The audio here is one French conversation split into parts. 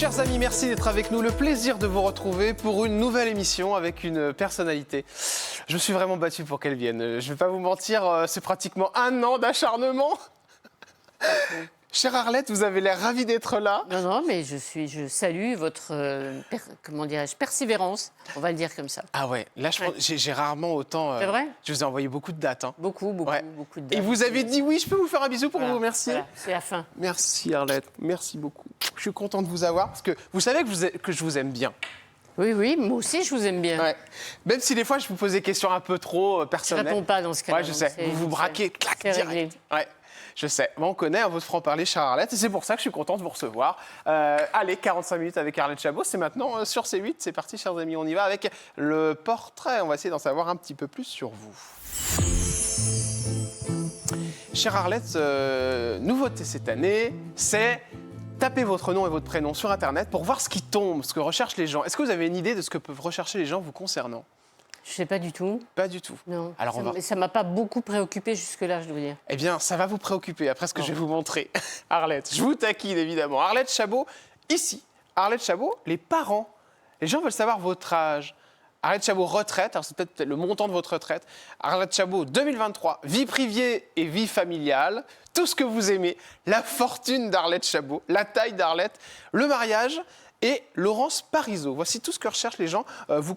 Chers amis, merci d'être avec nous. Le plaisir de vous retrouver pour une nouvelle émission avec une personnalité. Je me suis vraiment battu pour qu'elle vienne. Je ne vais pas vous mentir, c'est pratiquement 1 an d'acharnement. Chère Arlette, vous avez l'air ravie d'être là. Non, non, mais je salue votre, comment dirais-je, persévérance, on va le dire comme ça. Ah ouais, là j'ai rarement autant... C'est vrai ? Je vous ai envoyé beaucoup de dates. Hein. Beaucoup de dates. Et vous avez dit oui, je peux vous faire un bisou pour vous remercier. Voilà, c'est la fin. Merci Arlette, merci beaucoup. Je suis content de vous avoir parce que vous savez que je vous aime bien. Oui, oui, moi aussi je vous aime bien. Ouais. Même si des fois je vous pose des questions un peu trop Je personnelles. ne réponds pas dans ce cas-là. Ouais, je sais, vous braquez, clac, direct. Ouais. Je sais, on connaît votre franc-parler, chère Arlette, et c'est pour ça que je suis content de vous recevoir. Allez, 45 minutes avec Arlette Chabot, c'est maintenant sur C8, c'est parti, chers amis, on y va avec le portrait. On va essayer d'en savoir un petit peu plus sur vous. Chère Arlette, nouveauté cette année, c'est taper votre nom et votre prénom sur Internet pour voir ce qui tombe, ce que recherchent les gens. Est-ce que vous avez une idée de ce que peuvent rechercher les gens vous concernant ? Je ne sais pas du tout. Pas du tout. Non. Alors Ça ne m'a pas beaucoup préoccupée jusque-là, je dois dire. Eh bien, ça va vous préoccuper après ce que je vais vous montrer. Arlette, je vous taquine évidemment. Arlette Chabot, ici. Arlette Chabot, les parents. Les gens veulent savoir votre âge. Arlette Chabot, retraite. Alors, c'est peut-être le montant de votre retraite. Arlette Chabot, 2023, vie privée et vie familiale. Tout ce que vous aimez. La fortune d'Arlette Chabot. La taille d'Arlette. Le mariage. Et Laurence Parisot. Voici tout ce que recherchent les gens vous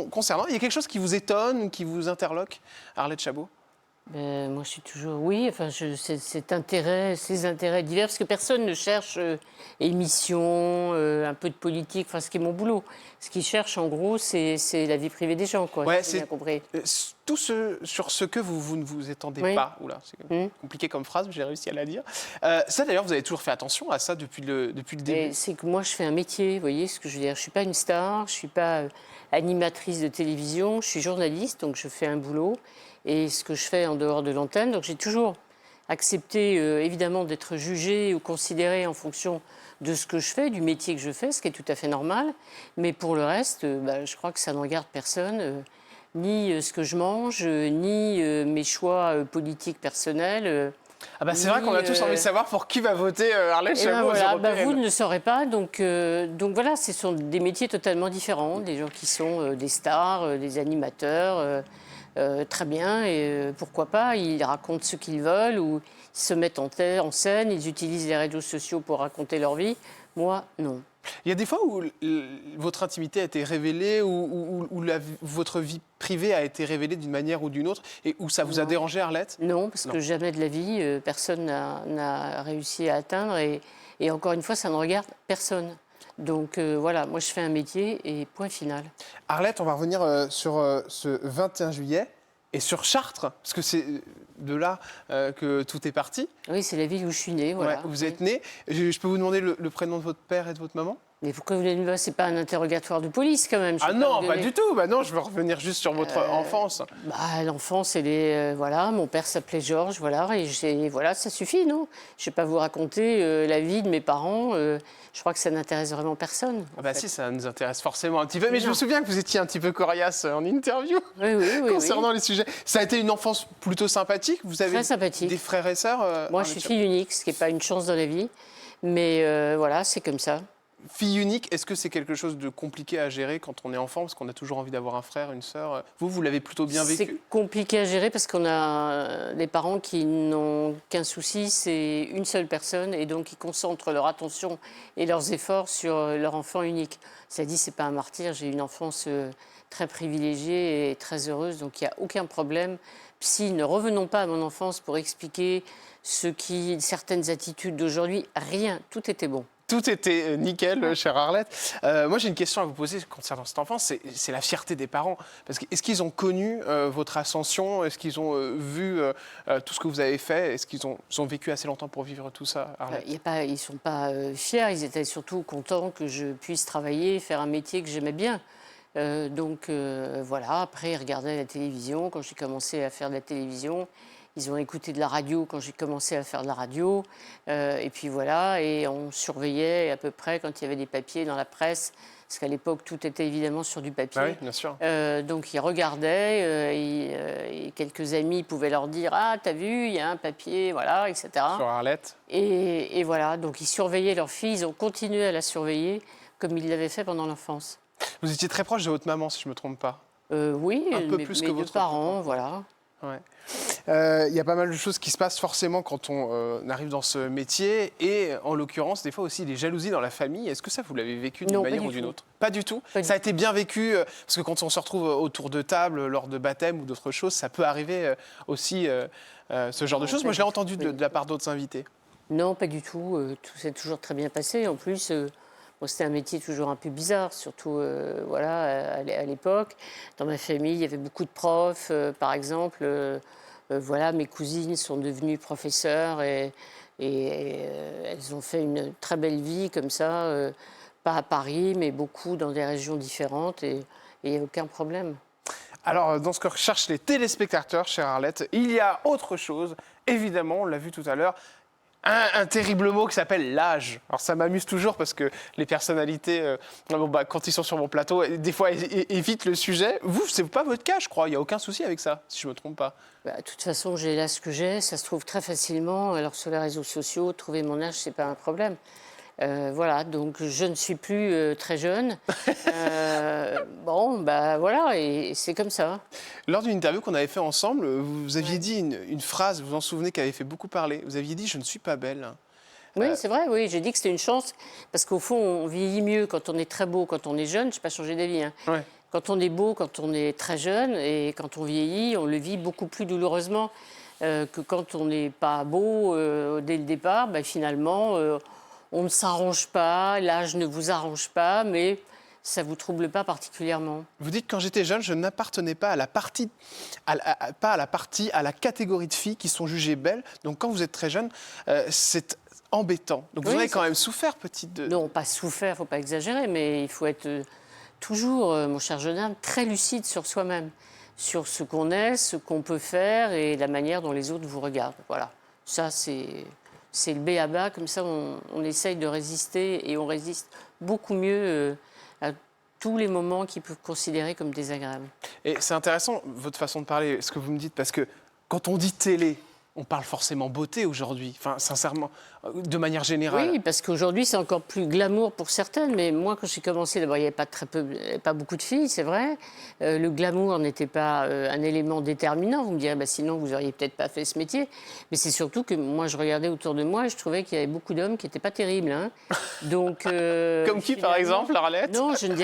concernant. Il y a quelque chose qui vous étonne, qui vous interloque, Arlette Chabot ? Moi, je suis toujours... Oui, enfin, ces intérêts divers, parce que personne ne cherche émission, un peu de politique, enfin, ce qui est mon boulot. Ce qu'ils cherchent, en gros, c'est la vie privée des gens, quoi. Ouais, si j'ai bien compris. Tout sur ce que vous ne vous étendez pas. Oula, c'est compliqué comme phrase, mais j'ai réussi à la dire. Ça, d'ailleurs, vous avez toujours fait attention à ça depuis le début. C'est que moi, je fais un métier, vous voyez ce que je veux dire. Je ne suis pas une star, je ne suis pas animatrice de télévision, je suis journaliste, donc je fais un boulot. Et ce que je fais en dehors de l'antenne. Donc j'ai toujours accepté, évidemment, d'être jugée ou considérée en fonction de ce que je fais, du métier que je fais, ce qui est tout à fait normal. Mais pour le reste, je crois que ça ne regarde personne, ni ce que je mange, ni mes choix politiques personnels. C'est vrai qu'on a tous envie de savoir pour qui va voter Arlette Chabot aux européennes. Vous ne le saurez pas. Donc voilà, ce sont des métiers totalement différents. Des gens qui sont des stars, des animateurs... très bien, et pourquoi pas, ils racontent ce qu'ils veulent ou ils se mettent en scène, ils utilisent les réseaux sociaux pour raconter leur vie. Moi, non. Il y a des fois où votre intimité a été révélée, ou votre vie privée a été révélée d'une manière ou d'une autre, et où ça vous a dérangé, Arlette ? Non, parce que jamais de la vie, personne n'a réussi à atteindre, et encore une fois, ça ne regarde personne. Donc voilà, moi je fais un métier et point final. Arlette, on va revenir sur ce 21 juillet et sur Chartres, parce que c'est de là que tout est parti. Oui, c'est la ville où je suis née, voilà. Ouais, vous êtes née. Je peux vous demander le prénom de votre père et de votre maman ? Mais pourquoi vous voulez me... C'est pas un interrogatoire de police, quand même. Ah non, pas du tout. Non, je veux revenir juste sur votre enfance. L'enfance, elle est... voilà, mon père s'appelait Georges, voilà, et voilà, ça suffit, non ? Je ne vais pas vous raconter la vie de mes parents. Je crois que ça n'intéresse vraiment personne. Si, ça nous intéresse forcément un petit peu. Mais je me souviens que vous étiez un petit peu coriace en interview concernant les sujets. Ça a été une enfance plutôt sympathique. Vous avez très sympathique. Des frères et sœurs Moi, je suis fille unique, ce qui n'est pas une chance dans la vie. Mais voilà, c'est comme ça. Fille unique, est-ce que c'est quelque chose de compliqué à gérer quand on est enfant, parce qu'on a toujours envie d'avoir un frère, une sœur ? Vous l'avez plutôt bien vécu ? C'est compliqué à gérer parce qu'on a des parents qui n'ont qu'un souci, c'est une seule personne, et donc ils concentrent leur attention et leurs efforts sur leur enfant unique. Ça dit, c'est pas un martyr, j'ai une enfance très privilégiée et très heureuse, donc il n'y a aucun problème. Si, ne revenons pas à mon enfance pour expliquer certaines attitudes d'aujourd'hui, rien, tout était bon. Tout était nickel, chère Arlette. Moi, j'ai une question à vous poser concernant cette enfance. C'est la fierté des parents. Parce que, est-ce qu'ils ont connu votre ascension ? Est-ce qu'ils ont vu tout ce que vous avez fait ? Est-ce qu'ils ont vécu assez longtemps pour vivre tout ça, Arlette ? Ils ne sont pas fiers. Ils étaient surtout contents que je puisse travailler, faire un métier que j'aimais bien. Voilà. Après, ils regardaient la télévision. Quand j'ai commencé à faire de la télévision, Ils ont écouté de la radio quand j'ai commencé à faire de la radio. Et puis voilà, et on surveillait à peu près quand il y avait des papiers dans la presse, parce qu'à l'époque, tout était évidemment sur du papier. Ah oui, bien sûr. Donc ils regardaient, et quelques amis pouvaient leur dire « Ah, t'as vu, il y a un papier, voilà, etc. » Sur Arlette. Et voilà, donc ils surveillaient leur fille, ils ont continué à la surveiller comme ils l'avaient fait pendant l'enfance. Vous étiez très proche de votre maman, si je ne me trompe pas. Oui, Un peu mes, plus mes que deux votre parents, papa. voilà. Ouais. Il y a pas mal de choses qui se passent forcément quand on arrive dans ce métier et en l'occurrence des fois aussi des jalousies dans la famille. Est-ce que ça vous l'avez vécu d'une Non, pas manière du ou d'une tout. autre? Pas du tout. Pas du Ça a été bien vécu parce que quand on se retrouve autour de table lors de baptême ou d'autres choses, ça peut arriver aussi ce genre de Non, choses. pas Moi je l'ai du entendu tout. de la part d'autres invités. Non, pas du tout. Tout s'est toujours très bien passé. En plus, bon, c'était un métier toujours un peu bizarre, surtout voilà, à l'époque. Dans ma famille, il y avait beaucoup de profs. Par exemple, voilà, mes cousines sont devenues professeurs et elles ont fait une très belle vie comme ça, pas à Paris, mais beaucoup dans des régions différentes et il n'y a aucun problème. Alors, dans ce que recherchent les téléspectateurs, chère Arlette, il y a autre chose. Évidemment, on l'a vu tout à l'heure, un terrible mot qui s'appelle l'âge. Alors, ça m'amuse toujours parce que les personnalités, quand ils sont sur mon plateau, des fois, évitent le sujet. Vous, c'est pas votre cas, je crois. Il n'y a aucun souci avec ça, si je ne me trompe pas. Bah, de toute façon, j'ai l'âge que j'ai, ça se trouve très facilement. Alors sur les réseaux sociaux, trouver mon âge, c'est pas un problème. Voilà, donc je ne suis plus très jeune. Bon, bah voilà, et c'est comme ça. Lors d'une interview qu'on avait fait ensemble, vous aviez dit une phrase, vous vous en souvenez, qui avait fait beaucoup parler. Vous aviez dit « je ne suis pas belle ». Oui, c'est vrai, oui, j'ai dit que c'était une chance, parce qu'au fond, on vieillit mieux quand on est très beau, quand on est jeune. Je n'ai pas changé d'avis, hein. Ouais. Quand on est beau, quand on est très jeune, et quand on vieillit, on le vit beaucoup plus douloureusement que quand on n'est pas beau dès le départ. Bah, finalement, on ne s'arrange pas, l'âge ne vous arrange pas, mais ça ne vous trouble pas particulièrement. Vous dites quand j'étais jeune, je n'appartenais pas à la partie, à la catégorie de filles qui sont jugées belles. Donc quand vous êtes très jeune, c'est embêtant. Donc vous Oui, avez ça- quand même souffert, petite. Non, pas souffert, il ne faut pas exagérer, mais il faut être toujours, mon cher jeune homme, très lucide sur soi-même, sur ce qu'on est, ce qu'on peut faire et la manière dont les autres vous regardent. Voilà, ça c'est le b.a.-ba, comme ça on essaye de résister et on résiste beaucoup mieux à tous les moments qui peuvent considérer comme désagréables. Et c'est intéressant votre façon de parler, ce que vous me dites, parce que quand on dit télé, on parle forcément beauté aujourd'hui. Enfin, sincèrement, de manière générale. Oui, parce qu'aujourd'hui, c'est encore plus glamour pour certaines. Mais moi, quand j'ai commencé, d'abord, il n'y avait pas beaucoup de filles, c'est vrai. Le glamour n'était pas un élément déterminant. Vous me direz, bah, sinon, vous n'auriez peut-être pas fait ce métier. Mais c'est surtout que moi, je regardais autour de moi et je trouvais qu'il y avait beaucoup d'hommes qui n'étaient pas terribles, hein. Donc, Comme qui, par exemple, Arlette? Non, je ne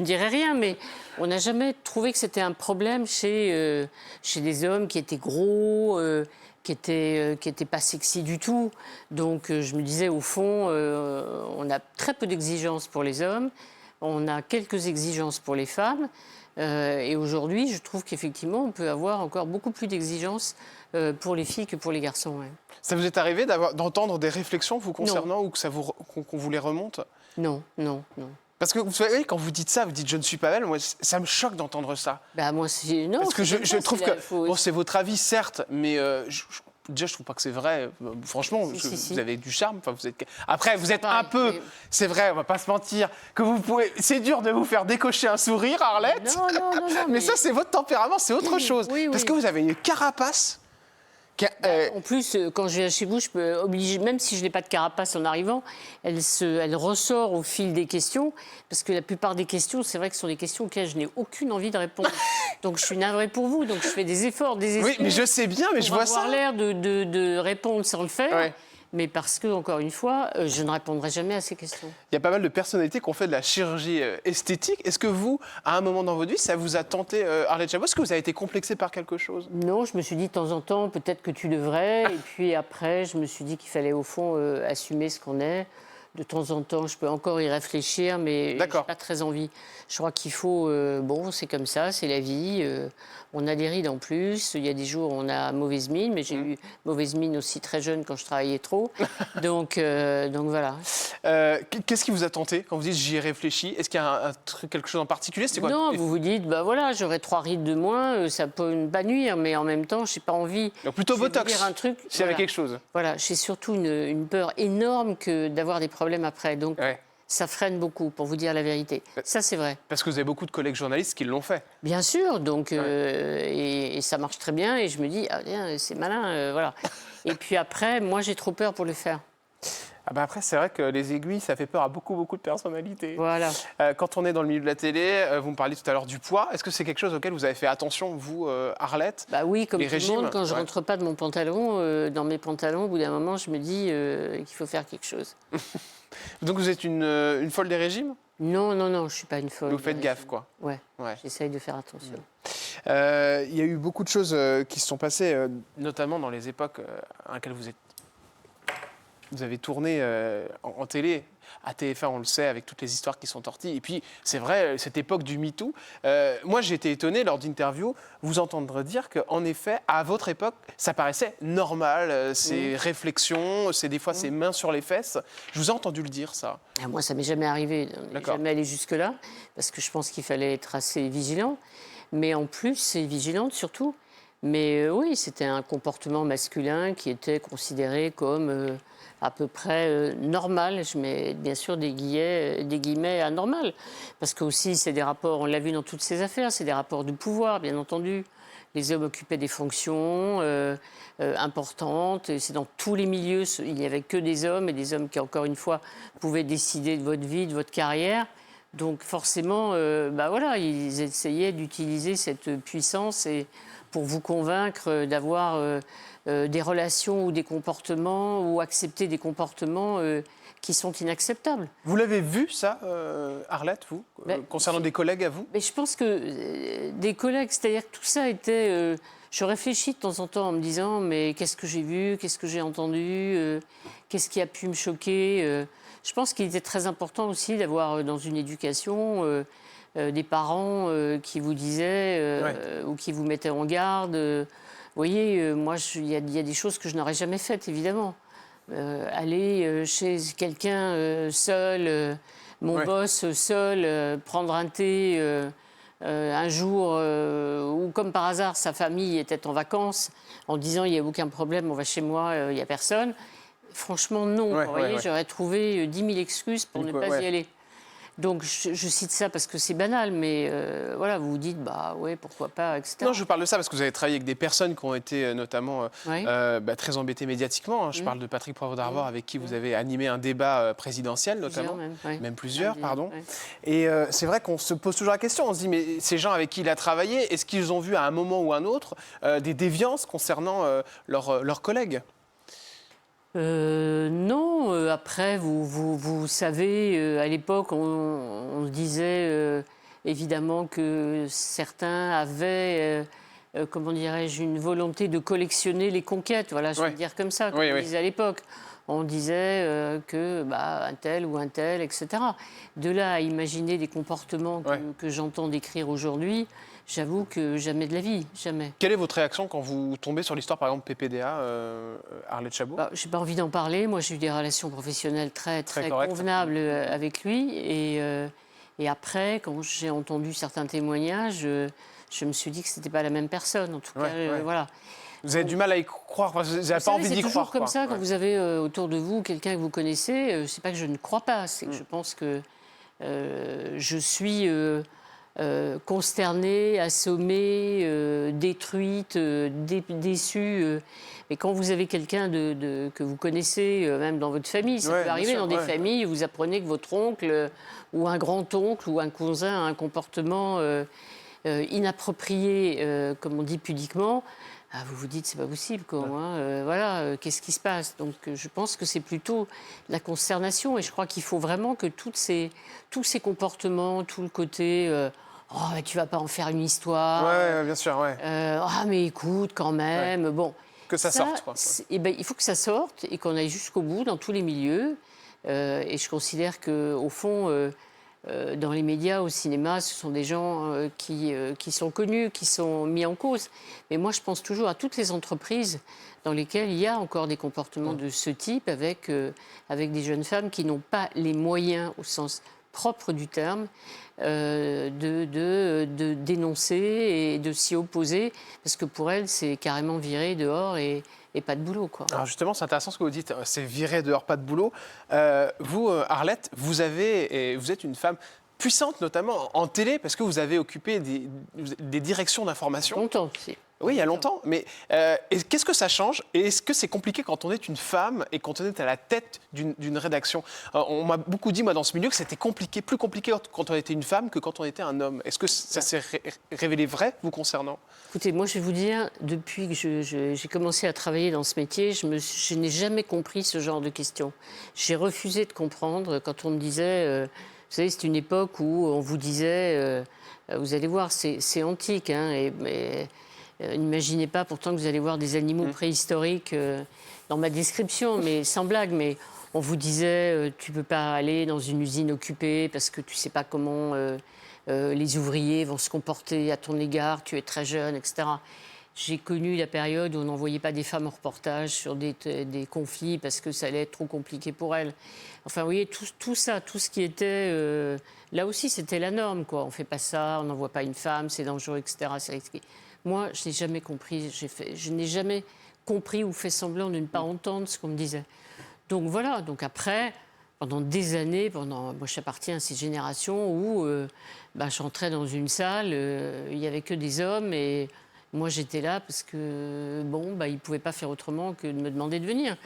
dirais rien, mais on n'a jamais trouvé que c'était un problème chez des hommes qui étaient gros, qui étaient pas sexy du tout. Donc je me disais, au fond, on a très peu d'exigences pour les hommes, on a quelques exigences pour les femmes. Et aujourd'hui, je trouve qu'effectivement, on peut avoir encore beaucoup plus d'exigences pour les filles que pour les garçons. Ouais. Ça vous est arrivé d'entendre des réflexions vous concernant ou que qu'on vous les remonte? Non, non, non. Parce que vous savez, quand vous dites ça, vous dites je ne suis pas belle, moi, ça me choque d'entendre ça. Bah, moi, non. Parce que c'est je comme ça, trouve c'est que, la- faut- bon, c'est votre avis, certes, mais déjà, je trouve pas que c'est vrai. Franchement, Si. vous avez du charme. Enfin, après, vous êtes Pareil, un peu, mais- c'est vrai, on va pas se mentir, que vous pouvez. C'est dur de vous faire décocher un sourire, Arlette. Non, Mais ça, c'est votre tempérament, c'est autre chose. Oui, Parce oui. que vous avez une carapace. En plus, quand je viens chez vous, je peux obliger, même si je n'ai pas de carapace en arrivant, elle ressort au fil des questions, parce que la plupart des questions, c'est vrai que ce sont des questions auxquelles je n'ai aucune envie de répondre. Donc je suis navrée pour vous, donc je fais des efforts, Oui, mais je sais bien, mais je pour vois ça. avoir l'air de répondre sans le faire. Ouais. Mais parce que, encore une fois, je ne répondrai jamais à ces questions. Il y a pas mal de personnalités qui ont fait de la chirurgie esthétique. Est-ce que vous, à un moment dans votre vie, ça vous a tenté, Arlette Chabot? Est-ce que vous avez été complexée par quelque chose? Non, je me suis dit de temps en temps, peut-être que tu devrais. Et puis après, je me suis dit qu'il fallait au fond assumer ce qu'on est. de temps en temps, je peux encore y réfléchir, mais je n'ai D'accord. pas très envie. Je crois qu'il faut... bon, c'est comme ça, c'est la vie. On a des rides en plus. Il y a des jours où on a mauvaise mine, mais j'ai eu mauvaise mine aussi très jeune quand je travaillais trop. Donc voilà. Qu'est-ce qui vous a tenté quand vous dites j'y ai réfléchi? Est-ce qu'il y a un truc, quelque chose en particulier? C'est quoi? Non, vous vous dites, bah voilà, j'aurai 3 rides de moins, ça peut pas nuire, mais en même temps, je n'ai pas envie. Donc plutôt Je vais vous Botox, dire un truc. s'il y avait quelque chose. Voilà, j'ai surtout une peur énorme que d'avoir des problèmes après. Donc, Ouais. ça freine beaucoup, pour vous dire la vérité. Ça, c'est vrai. Parce que vous avez beaucoup de collègues journalistes qui l'ont fait. Bien sûr, donc, et ça marche très bien. Et je me dis, ah, tiens, c'est malin, voilà. Et puis après, moi, j'ai trop peur pour le faire. Ah bah après, c'est vrai que les aiguilles, ça fait peur à beaucoup de personnalités. Voilà. Quand on est dans le milieu de la télé, vous me parliez tout à l'heure du poids. Est-ce que c'est quelque chose auquel vous avez fait attention, vous, Arlette? Bah oui, comme Les tout le monde, régimes, quand je ouais. rentre pas de mon pantalon, dans mes pantalons, au bout d'un moment, je me dis qu'il faut faire quelque chose. Donc vous êtes une folle des régimes? Non, non, non, je suis pas une folle. Vous faites gaffe, quoi. Ouais, Ouais. j'essaye de faire attention. Il y a eu beaucoup de choses qui se sont passées, notamment dans les époques à laquelle vous avez tourné en télé. À TF1, on le sait, avec toutes les histoires qui sont sorties. Et puis, c'est vrai, cette époque du MeToo, moi, j'ai été étonné lors d'interviews, vous entendre dire qu'en effet, à votre époque, ça paraissait normal, ces réflexions, des fois ces mains sur les fesses. Je vous ai entendu le dire, ça. Ah, moi, ça m'est jamais arrivé. On n'est D'accord. jamais allé jusque-là, parce que je pense qu'il fallait être assez vigilant. Mais en plus, c'est vigilante surtout. Mais oui, c'était un comportement masculin qui était considéré comme à peu près normal. Je mets bien sûr des guillemets à normal. Parce que aussi, c'est des rapports, on l'a vu dans toutes ces affaires, c'est des rapports de pouvoir, bien entendu. Les hommes occupaient des fonctions importantes. Et c'est dans tous les milieux. Il n'y avait que des hommes, et des hommes qui, encore une fois, pouvaient décider de votre vie, de votre carrière. Donc forcément, bah voilà, ils essayaient d'utiliser cette puissance pour vous convaincre d'avoir des relations ou des comportements ou accepter des comportements qui sont inacceptables. Vous l'avez vu, ça, Arlette, vous, Ben, concernant des collègues à vous? Mais je pense que des collègues, c'est-à-dire que tout ça était... je réfléchis de temps en temps en me disant, mais qu'est-ce que j'ai vu, qu'est-ce que j'ai entendu, qu'est-ce qui a pu me choquer. Je pense qu'il était très important aussi d'avoir dans une éducation des parents qui vous disaient ou qui vous mettaient en garde. Vous voyez, moi, il y a des choses que je n'aurais jamais faites, évidemment. Aller chez quelqu'un seul, mon boss seul, prendre un thé un jour où, comme par hasard, sa famille était en vacances, en disant il n'y a aucun problème, on va chez moi, il n'y a personne. Franchement, non. Vous voyez, j'aurais trouvé 10 000 excuses pour ne pas y aller. Donc, je cite ça parce que c'est banal, mais voilà, vous vous dites, bah ouais, pourquoi pas, etc. Non, je parle de ça parce que vous avez travaillé avec des personnes qui ont été notamment très embêtées médiatiquement. Je parle de Patrick Poivre d'Arvor, avec qui vous avez animé un débat présidentiel, notamment. Même plusieurs, pardon. Et c'est vrai qu'on se pose toujours la question. On se dit, mais ces gens avec qui il a travaillé, est-ce qu'ils ont vu à un moment ou un autre des déviances concernant leurs collègues? Non, après, vous savez, à l'époque, on disait évidemment que certains avaient, comment dirais-je, une volonté de collectionner les conquêtes. Voilà, je vais le dire comme ça, comme on disait à l'époque. On disait que un tel ou un tel, etc. De là à imaginer des comportements que j'entends décrire aujourd'hui, j'avoue que jamais de la vie, jamais. Quelle est votre réaction quand vous tombez sur l'histoire, par exemple, PPDA, Arlette Chabot? Je n'ai pas envie d'en parler. Moi, j'ai eu des relations professionnelles très convenables avec lui. Et après, quand j'ai entendu certains témoignages, je me suis dit que ce n'était pas la même personne. En tout cas, voilà. Vous avez du mal à y croire, vous n'avez pas envie d'y croire. C'est toujours comme ça, quand vous avez autour de vous quelqu'un que vous connaissez, c'est pas que je ne crois pas, c'est que je pense que je suis consternée, assommée, détruite, déçue. Mais quand vous avez quelqu'un que vous connaissez, même dans votre famille, ça peut arriver dans des familles où vous apprenez que votre oncle ou un grand-oncle ou un cousin a un comportement inapproprié, comme on dit pudiquement. Vous vous dites, c'est pas possible, quoi. Voilà, qu'est-ce qui se passe? Donc, je pense que c'est plutôt la consternation. Et je crois qu'il faut vraiment que tous ces comportements, tout le côté tu vas pas en faire une histoire. Bien sûr, mais écoute, quand même. Bon, que ça sorte, quoi. Il faut que ça sorte et qu'on aille jusqu'au bout dans tous les milieux. Et je considère qu'au fond, dans les médias, au cinéma, ce sont des gens qui sont connus, qui sont mis en cause. Mais moi, je pense toujours à toutes les entreprises dans lesquelles il y a encore des comportements de ce type, avec des jeunes femmes qui n'ont pas les moyens, au sens propre du terme, de dénoncer et de s'y opposer, parce que pour elles, c'est carrément viré dehors et pas de boulot, quoi. Alors justement, c'est intéressant ce que vous dites, c'est viré dehors, pas de boulot. Vous, Arlette, vous êtes une femme puissante, notamment en télé, parce que vous avez occupé des directions d'information. Longtemps aussi. Oui, il y a longtemps. Mais qu'est-ce que ça change? Et est-ce que c'est compliqué quand on est une femme et quand on est à la tête d'une rédaction? On m'a beaucoup dit, moi, dans ce milieu, que c'était compliqué, plus compliqué quand on était une femme que quand on était un homme. Est-ce que ça s'est révélé vrai, vous concernant? Écoutez, moi, je vais vous dire, depuis que j'ai commencé à travailler dans ce métier, je n'ai jamais compris ce genre de questions. J'ai refusé de comprendre quand on me disait... vous savez, c'est une époque où on vous disait... vous allez voir, c'est antique, hein, mais... N'imaginez pas pourtant que vous allez voir des animaux préhistoriques dans ma description, mais sans blague. Mais on vous disait, tu ne peux pas aller dans une usine occupée parce que tu ne sais pas comment les ouvriers vont se comporter à ton égard, tu es très jeune, etc. J'ai connu la période où on n'envoyait pas des femmes en reportage sur des conflits parce que ça allait être trop compliqué pour elles. Enfin, vous voyez, tout ça, tout ce qui était... là aussi, c'était la norme, quoi. On ne fait pas ça, on n'envoie pas une femme, c'est dangereux, etc. C'est risqué. Moi, je n'ai jamais compris. Je n'ai jamais compris ou fait semblant de ne pas entendre ce qu'on me disait. Donc voilà. Donc après, pendant des années, moi j'appartiens à cette génération où j'entrais dans une salle, il n'y avait que des hommes et moi j'étais là parce que ils ne pouvaient pas faire autrement que de me demander de venir.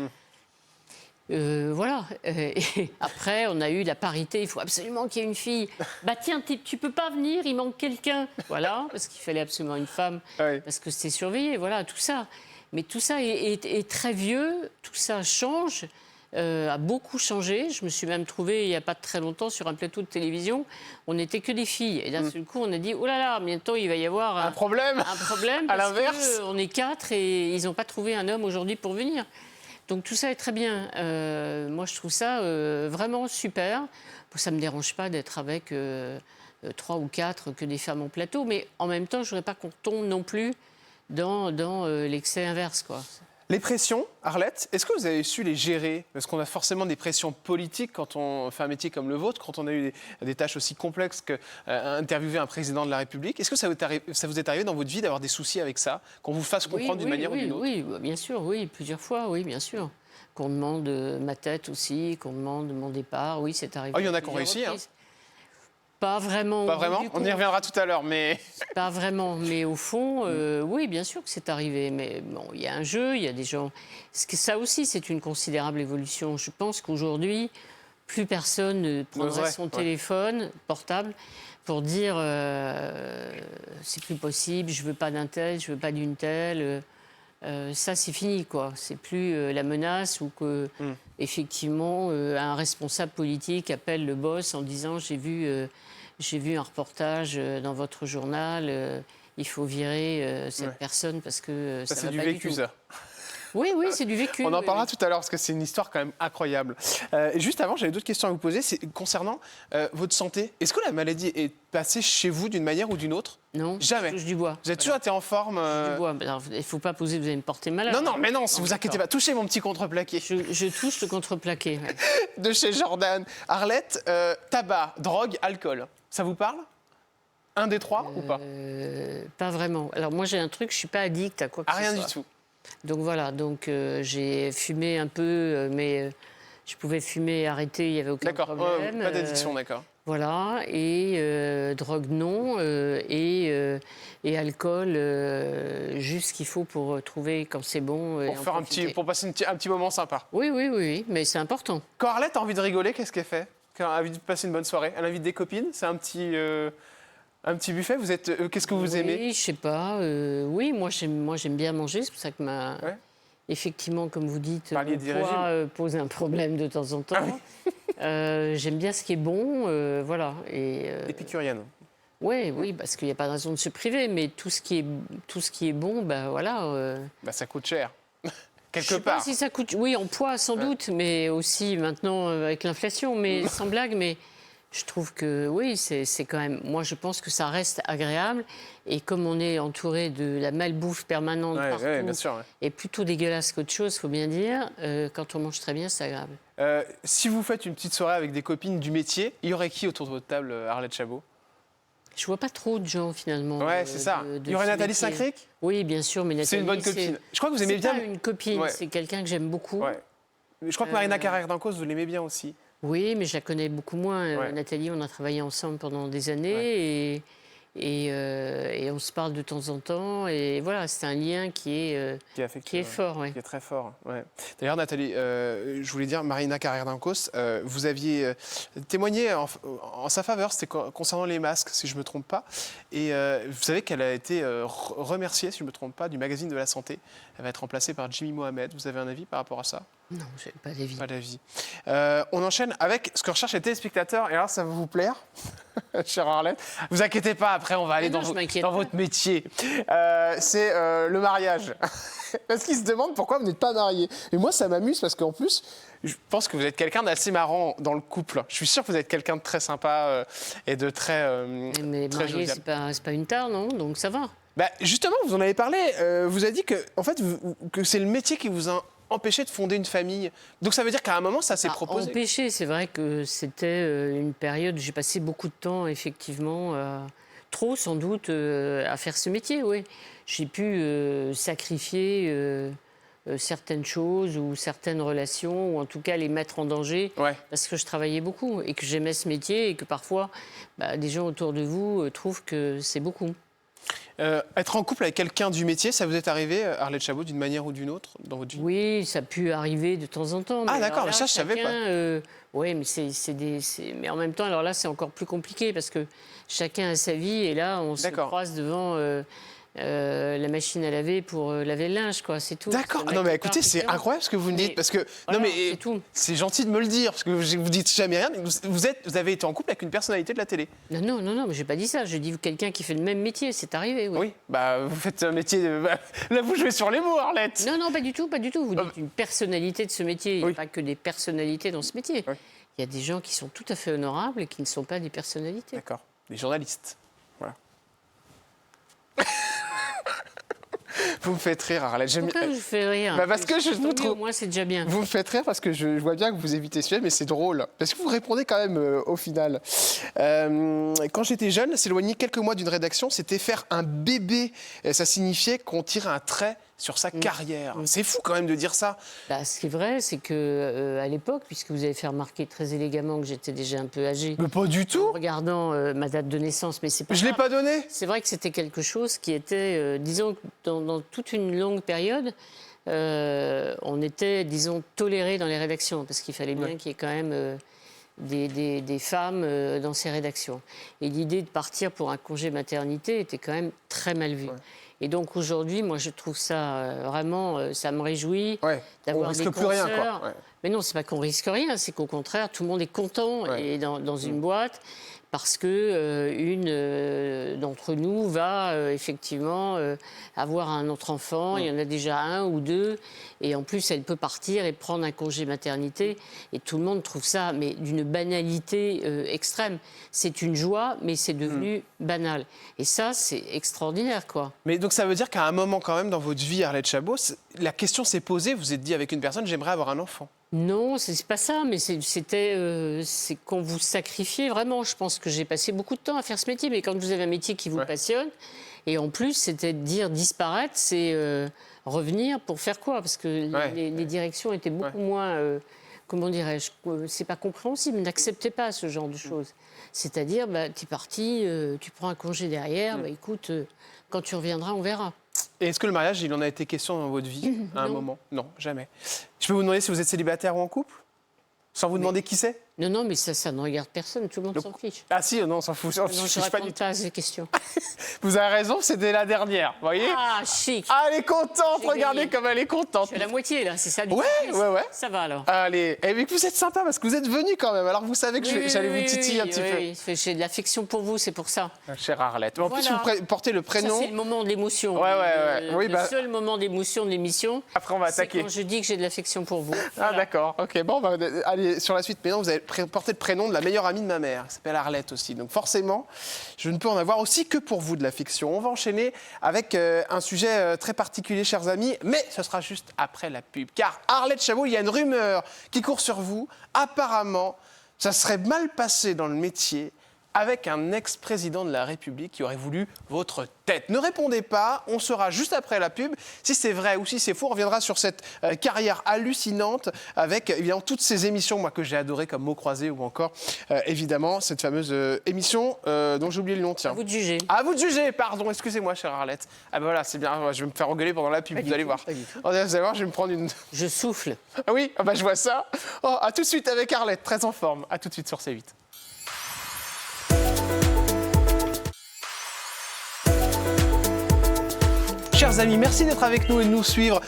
Voilà. Et après, on a eu la parité. Il faut absolument qu'il y ait une fille. Bah tiens, tu peux pas venir, il manque quelqu'un. Voilà, parce qu'il fallait absolument une femme, parce que c'était surveillé. Voilà, tout ça. Mais tout ça est très vieux. Tout ça change, a beaucoup changé. Je me suis même trouvée, il n'y a pas très longtemps, sur un plateau de télévision. On n'était que des filles. Et d'un seul coup, on a dit, oh là là, bientôt il va y avoir un problème. Un problème. À l'inverse. On est 4 et ils n'ont pas trouvé un homme aujourd'hui pour venir. Donc tout ça est très bien. Moi, je trouve ça vraiment super. Ça ne me dérange pas d'être avec 3 ou 4 que des femmes en plateau. Mais en même temps, je ne voudrais pas qu'on tombe non plus dans l'excès inverse, quoi. Les pressions, Arlette, est-ce que vous avez su les gérer? Parce qu'on a forcément des pressions politiques quand on fait un métier comme le vôtre, quand on a eu des tâches aussi complexes qu'interviewer un président de la République. Est-ce que ça vous est arrivé dans votre vie d'avoir des soucis avec ça? Qu'on vous fasse comprendre d'une manière ou d'une autre? Oui, bien sûr, oui, plusieurs fois, oui, bien sûr. Qu'on demande ma tête aussi, qu'on demande mon départ, oui, c'est arrivé. Il y en a qui ont réussi, hein. Pas vraiment. Pas vraiment. On y reviendra tout à l'heure, mais... Pas vraiment, mais au fond, oui, bien sûr que c'est arrivé. Mais bon, il y a un jeu, il y a des gens... Ça aussi, c'est une considérable évolution. Je pense qu'aujourd'hui, plus personne ne prendrait son téléphone portable pour dire c'est plus possible, je veux pas d'un tel, je veux pas d'une telle. Ça, c'est fini, quoi. C'est plus la menace ou que, effectivement, un responsable politique appelle le boss en disant j'ai vu un reportage dans votre journal, il faut virer cette personne parce que ça va pas du tout. C'est du vécu, ça. Oui, c'est du vécu. On en parlera tout à l'heure parce que c'est une histoire quand même incroyable. Juste avant, j'avais d'autres questions à vous poser. C'est concernant votre santé. Est-ce que la maladie est passée chez vous d'une manière ou d'une autre? Non. Jamais. Je touche du bois. Vous avez toujours été en forme. Du bois. Alors, il ne faut pas poser, vous allez me porter malade. Non, mais non, si vous inquiétez pas. Touchez mon petit contreplaqué. Je touche le contreplaqué. Ouais. De chez Jordan. Arlette, tabac, drogue, alcool. Ça vous parle? Un des trois ou pas? Pas vraiment. Alors moi, j'ai un truc, je ne suis pas addict à quoi que ce soit. Rien du tout. Donc voilà, j'ai fumé un peu, mais je pouvais fumer et arrêter, il n'y avait aucun problème. Pas d'addiction, d'accord. Voilà, et drogue non, et alcool, juste ce qu'il faut pour trouver quand c'est bon. Pour passer un petit moment sympa. Oui, mais c'est important. Quand Arlette a envie de rigoler, qu'est-ce qu'elle fait? Quand elle a envie de passer une bonne soirée, elle invite des copines? C'est un petit buffet? Qu'est-ce que vous aimez? Oui, je sais pas. Oui, moi j'aime bien manger. C'est pour ça que effectivement, comme vous dites, le poids pose un problème de temps en temps. J'aime bien ce qui est bon, voilà. Épicurienne. Oui, parce qu'il n'y a pas de raison de se priver, mais tout ce qui est bon, ben voilà. Ça coûte cher. quelque Je sais part. pas si ça coûte. Oui, en poids sans doute, mais aussi maintenant avec l'inflation. Mais sans blague, mais je trouve que oui, c'est quand même. Moi, je pense que ça reste agréable. Et comme on est entouré de la malbouffe permanente partout, Bien sûr. Ouais. et plutôt dégueulasse qu'autre chose, faut bien dire. Quand on mange très bien, c'est agréable. Si vous faites une petite soirée avec des copines du métier, il y aurait qui autour de votre table, Arlette Chabot? Je vois pas trop de gens finalement. Ouais, c'est ça. Il y aurait ce Nathalie métier. Saint-Cric? Oui, bien sûr, mais Nathalie. C'est une bonne copine. Je crois que vous aimez bien. C'est pas une copine, Ouais. c'est quelqu'un que j'aime beaucoup. Ouais. Je crois que Marina Carrère d'Ancos, vous l'aimez bien aussi. Oui, mais je la connais beaucoup moins. Ouais. Nathalie, on a travaillé ensemble pendant des années et on se parle de temps en temps. Et voilà, c'est un lien qui est fort. Ouais. Qui est très fort. Ouais. D'ailleurs, Nathalie, je voulais dire, Marina Carrère d'Ancos, vous aviez témoigné en sa faveur, c'était concernant les masques, si je ne me trompe pas. Et vous savez qu'elle a été remerciée, si je ne me trompe pas, du magazine de la santé. Elle va être remplacée par Jimmy Mohamed. Vous avez un avis par rapport à ça? Non, je n'ai pas d'avis. Pas d'avis. On enchaîne avec ce que recherchent les téléspectateurs. Et alors, ça va vous plaire, chère Arlette. Vous inquiétez pas, après, on va aller dans votre métier. C'est le mariage. Parce qu'ils se demandent pourquoi vous n'êtes pas marié. Et moi, ça m'amuse parce qu'en plus, je pense que vous êtes quelqu'un d'assez marrant dans le couple. Je suis sûr que vous êtes quelqu'un de très sympa et de très Mais très marié, jovial. c'est pas une tare, non? Donc ça va. Bah, justement, vous en avez parlé. Vous avez dit que, en fait, que c'est le métier qui vous a empêché de fonder une famille. Donc ça veut dire qu'à un moment, ça s'est proposé. Empêché, c'est vrai que c'était une période où j'ai passé beaucoup de temps, effectivement, trop sans doute, à faire ce métier, oui. J'ai pu sacrifier certaines choses ou certaines relations, ou en tout cas les mettre en danger, Ouais. parce que je travaillais beaucoup et que j'aimais ce métier et que parfois, des gens autour de vous trouvent que c'est beaucoup. Être en couple avec quelqu'un du métier, ça vous est arrivé, Arlette Chabot, d'une manière ou d'une autre dans votre vie? Oui, ça a pu arriver de temps en temps. Ah, mais d'accord, alors mais là, ça, je savais pas. Oui, mais mais en même temps, alors là, c'est encore plus compliqué parce que chacun a sa vie et là, on se D'accord. croise devant la machine à laver pour laver le linge, quoi. C'est tout. D'accord. Ça n'a Non, mais que écoutez, c'est part, incroyable ce que vous me dites. Mais Parce que, voilà, non, mais c'est tout. c'est gentil de me le dire, parce que vous dites jamais rien. Vous avez été en couple avec une personnalité de la télé. Non, mais j'ai pas dit ça. Je dis quelqu'un qui fait le même métier, c'est arrivé, oui. Oui, bah, vous faites un métier. Là, vous jouez sur les mots, Arlette. Non, pas du tout, pas du tout. Vous dites une personnalité de ce métier. Il n'y a Oui. pas que des personnalités dans ce métier. Oui. Il y a des gens qui sont tout à fait honorables et qui ne sont pas des personnalités. D'accord. Des journalistes. Voilà. Vous me faites rire, Arlette. Pourquoi je vous fais rire? Bah, parce que je vous trouve. Moi, c'est déjà bien. Vous me faites rire parce que je vois bien que vous évitez ce sujet, mais c'est drôle. Parce que vous répondez quand même au final. Quand j'étais jeune, s'éloigner quelques mois d'une rédaction, c'était faire un bébé. Ça signifiait qu'on tirait un trait sur sa carrière. C'est fou quand même de dire ça. Ce qui est vrai, c'est que à l'époque, puisque vous avez fait remarquer très élégamment que j'étais déjà un peu âgée, Mais pas du tout. en regardant ma date de naissance, mais c'est pas Je l'ai grave. pas donné. C'est vrai que c'était quelque chose qui était, disons, dans toute une longue période, on était, disons, tolérés dans les rédactions, parce qu'il fallait bien qu'il y ait quand même des femmes dans ces rédactions. Et l'idée de partir pour un congé maternité était quand même très mal vue. Ouais. Et donc aujourd'hui, moi, je trouve ça vraiment, ça me réjouit Ouais. On d'avoir risque des plus rien, consoeurs. quoi. Ouais. Mais non, c'est pas qu'on risque rien, c'est qu'au contraire, tout le monde est content Ouais. et dans une boîte parce que une d'entre nous va effectivement avoir un autre enfant. Il y en a déjà un ou deux, et en plus, elle peut partir et prendre un congé maternité. Et tout le monde trouve ça, mais d'une banalité extrême. C'est une joie, mais c'est devenu banal. Et ça, c'est extraordinaire, quoi. Mais donc ça veut dire qu'à un moment quand même dans votre vie, Arlette Chabot, la question s'est posée, vous êtes dit avec une personne, j'aimerais avoir un enfant. Non, c'est pas ça, mais c'est qu'on vous sacrifiait vraiment. Je pense que j'ai passé beaucoup de temps à faire ce métier, mais quand vous avez un métier qui vous passionne, et en plus, c'était de dire disparaître, c'est revenir pour faire quoi? Parce que les directions étaient beaucoup moins, comment dirais-je, c'est pas compréhensible, n'acceptaient pas ce genre de choses. C'est-à-dire, tu es parti, tu prends un congé derrière, écoute, quand tu reviendras, on verra. Et est-ce que le mariage, il en a été question dans votre vie à un moment? Non, jamais. Je peux vous demander si vous êtes célibataire ou en couple? Sans vous demander qui c'est? Non, mais ça ne regarde personne, tout le monde Donc- s'en fiche. Ah si, non, on s'en fout. Non, Je je suis pas du raconte tout. pas ces questions. Vous avez raison, c'était la dernière, vous voyez. Ah, chic. Ah, elle est contente, J'ai regardez gagné. comme elle est contente. Je suis à la moitié, là, c'est ça du Ouais, surprise. ouais. Ça va, alors. Allez, et mais vous êtes sympa parce que vous êtes venu quand même. Alors vous savez que j'allais vous titiller un petit peu. J'ai de l'affection pour vous, c'est pour ça. peu. Chère Arlette. En plus, Voilà. vous portez le Ça, prénom. c'est le moment de l'émotion. Ouais. Oui, le bah- seul moment d'émotion de l'émission, Après, on va c'est attaquer. quand je dis que j'ai de l'affection pour vous. Ah Voilà. d'accord, ok, bon, on va aller sur la suite. Maintenant, vous avez porté le prénom de la meilleure amie de ma mère, qui s'appelle Arlette aussi. Donc forcément, je ne peux en avoir aussi que pour vous de l'affection. On va enchaîner avec un sujet très particulier, chers amis, mais ce sera juste après la pub. Car Arlette Chabot, il y a une rumeur qui court sur vous. Apparemment, ça serait mal passé dans le métier avec un ex-président de la République qui aurait voulu votre tête. Ne répondez pas, on saura juste après la pub si c'est vrai ou si c'est faux. On reviendra sur cette carrière hallucinante avec évidemment toutes ces émissions moi, que j'ai adorées comme Mots croisés ou encore évidemment cette fameuse émission dont j'ai oublié le nom. Tiens. À vous de juger. À vous de juger, pardon, excusez-moi chère Arlette. Ah ben voilà, c'est bien, je vais me faire engueuler pendant la pub, Pas vous du allez tout, voir. pas du tout. Vous allez voir, je vais me prendre une... Je souffle. Ah oui, ah bah, je vois ça. Oh, à tout de suite avec Arlette, très en forme. À tout de suite sur C8. Chers amis, merci d'être avec nous et de nous suivre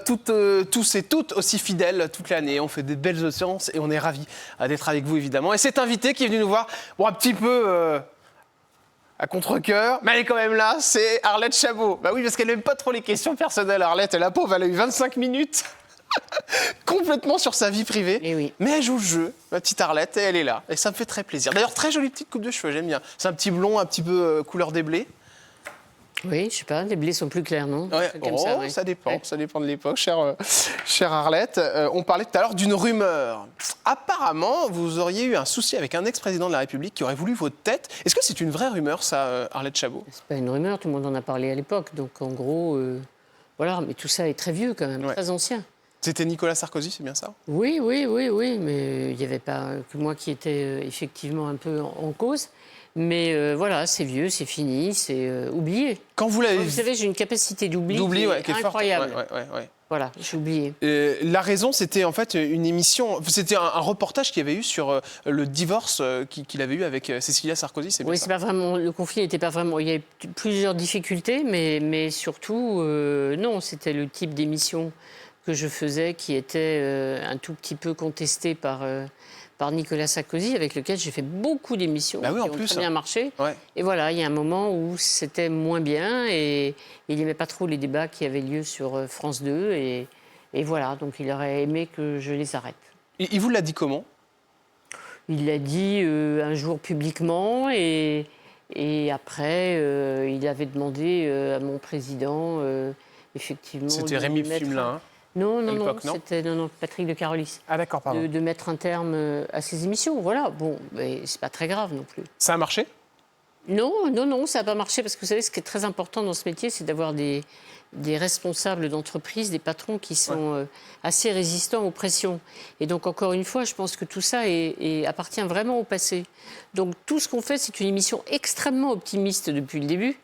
tous et toutes aussi fidèles toute l'année. On fait des belles audiences et on est ravis d'être avec vous évidemment. Et cet invité qui est venu nous voir, bon, un petit peu à contre-cœur, mais elle est quand même là, c'est Arlette Chabot. Bah oui, parce qu'elle n'aime pas trop les questions personnelles, Arlette. Et la pauvre, elle a eu 25 minutes complètement sur sa vie privée. Eh oui. Mais elle joue le jeu, ma petite Arlette, et elle est là. Et ça me fait très plaisir. D'ailleurs, très jolie petite coupe de cheveux, j'aime bien. C'est un petit blond, un petit peu couleur des blés. Oui, je sais pas, les blés sont plus clairs, non? Ouais. Un truc comme Oh, ça, ouais. ça dépend, Ouais. ça dépend de l'époque, chère Arlette. On parlait tout à l'heure d'une rumeur. Apparemment, vous auriez eu un souci avec un ex-président de la République qui aurait voulu votre tête. Est-ce que c'est une vraie rumeur, ça, Arlette Chabot? C'est pas une rumeur, tout le monde en a parlé à l'époque. Donc en gros, voilà, mais tout ça est très vieux quand même, Ouais. très ancien. C'était Nicolas Sarkozy, c'est bien ça? Oui, mais il n'y avait pas que moi qui étais effectivement un peu en cause. Mais voilà, c'est vieux, c'est fini, c'est oublié. Quand vous l'avez Vous savez, j'ai une capacité d'oubli qui ouais, est qui est forte. incroyable. Ouais. Voilà, j'ai oublié. La raison, c'était en fait une émission, c'était un reportage qu'il y avait eu sur le divorce qu'il avait eu avec Cécilia Sarkozy, c'est bien Oui, ça? c'est pas vraiment, le conflit n'était pas vraiment. Il y avait plusieurs difficultés, mais surtout, non, c'était le type d'émission que je faisais qui était un tout petit peu contesté par Nicolas Sarkozy, avec lequel j'ai fait beaucoup d'émissions Bah oui, en qui ont plus, très bien marché. Ouais. Et voilà, il y a un moment où c'était moins bien et il n'aimait pas trop les débats qui avaient lieu sur France 2. Et voilà, donc il aurait aimé que je les arrête. Il vous l'a dit comment? Il l'a dit un jour publiquement et après, il avait demandé à mon président, effectivement... C'était de Rémi mettre Fumelin. Non, à l'époque, non c'était Patrick de Carolis. Ah d'accord, pardon. De mettre un terme à ces émissions. Voilà, bon, mais c'est pas très grave non plus. Ça a marché? Non, ça n'a pas marché parce que vous savez, ce qui est très important dans ce métier, c'est d'avoir des responsables d'entreprise, des patrons qui sont assez résistants aux pressions. Et donc, encore une fois, je pense que tout ça appartient vraiment au passé. Donc, tout ce qu'on fait, c'est une émission extrêmement optimiste depuis le début.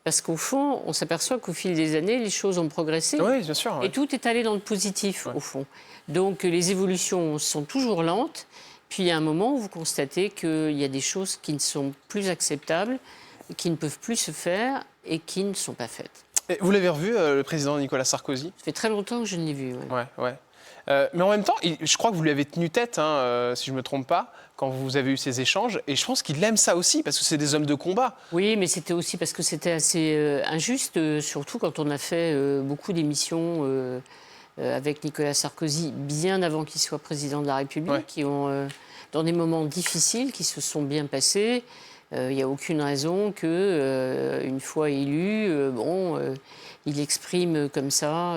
Parce qu'au fond, on s'aperçoit qu'au fil des années, les choses ont progressé. Oui, bien sûr. Et tout est allé dans le positif, au fond. Donc, les évolutions sont toujours lentes. Puis, il y a un moment où vous constatez qu'il y a des choses qui ne sont plus acceptables, qui ne peuvent plus se faire et qui ne sont pas faites. Et vous l'avez revu, le président Nicolas Sarkozy? Ça fait très longtemps que je ne l'ai vu. Ouais. Ouais. Mais en même temps, je crois que vous lui avez tenu tête, si je ne me trompe pas, quand vous avez eu ces échanges. Et je pense qu'il aime ça aussi, parce que c'est des hommes de combat. Oui, mais c'était aussi parce que c'était assez injuste, surtout quand on a fait beaucoup d'émissions avec Nicolas Sarkozy, bien avant qu'il soit président de la République, qui ont, dans des moments difficiles, qui se sont bien passés. Il n'y a aucune raison que, une fois élu, il exprime comme ça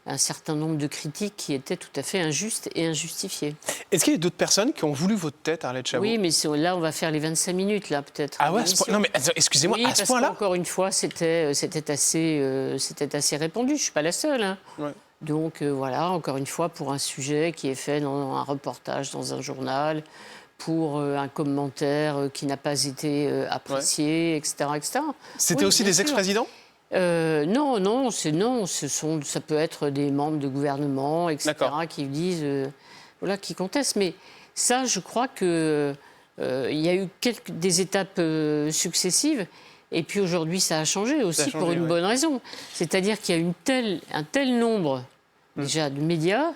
un certain nombre de critiques qui étaient tout à fait injustes et injustifiées. Est-ce qu'il y a d'autres personnes qui ont voulu votre tête, Arlette Chabot? Oui, mais là, on va faire les 25 minutes, là, peut-être. Ah ouais, non mais excusez-moi, oui, à ce point-là? encore une fois, c'était assez répandu. Je ne suis pas la seule. Hein. Ouais. Donc voilà, encore une fois, pour un sujet qui est fait dans un reportage, dans un journal, pour un commentaire qui n'a pas été apprécié, etc. C'était Oui, aussi bien des sûr. ex-présidents? Non, ça peut être des membres de gouvernement, etc., qui disent, voilà, qui contestent. Mais Ça, je crois que il y a eu des étapes successives. Et puis aujourd'hui, ça a changé aussi pour une bonne raison. C'est-à-dire qu'il y a un tel nombre déjà de médias,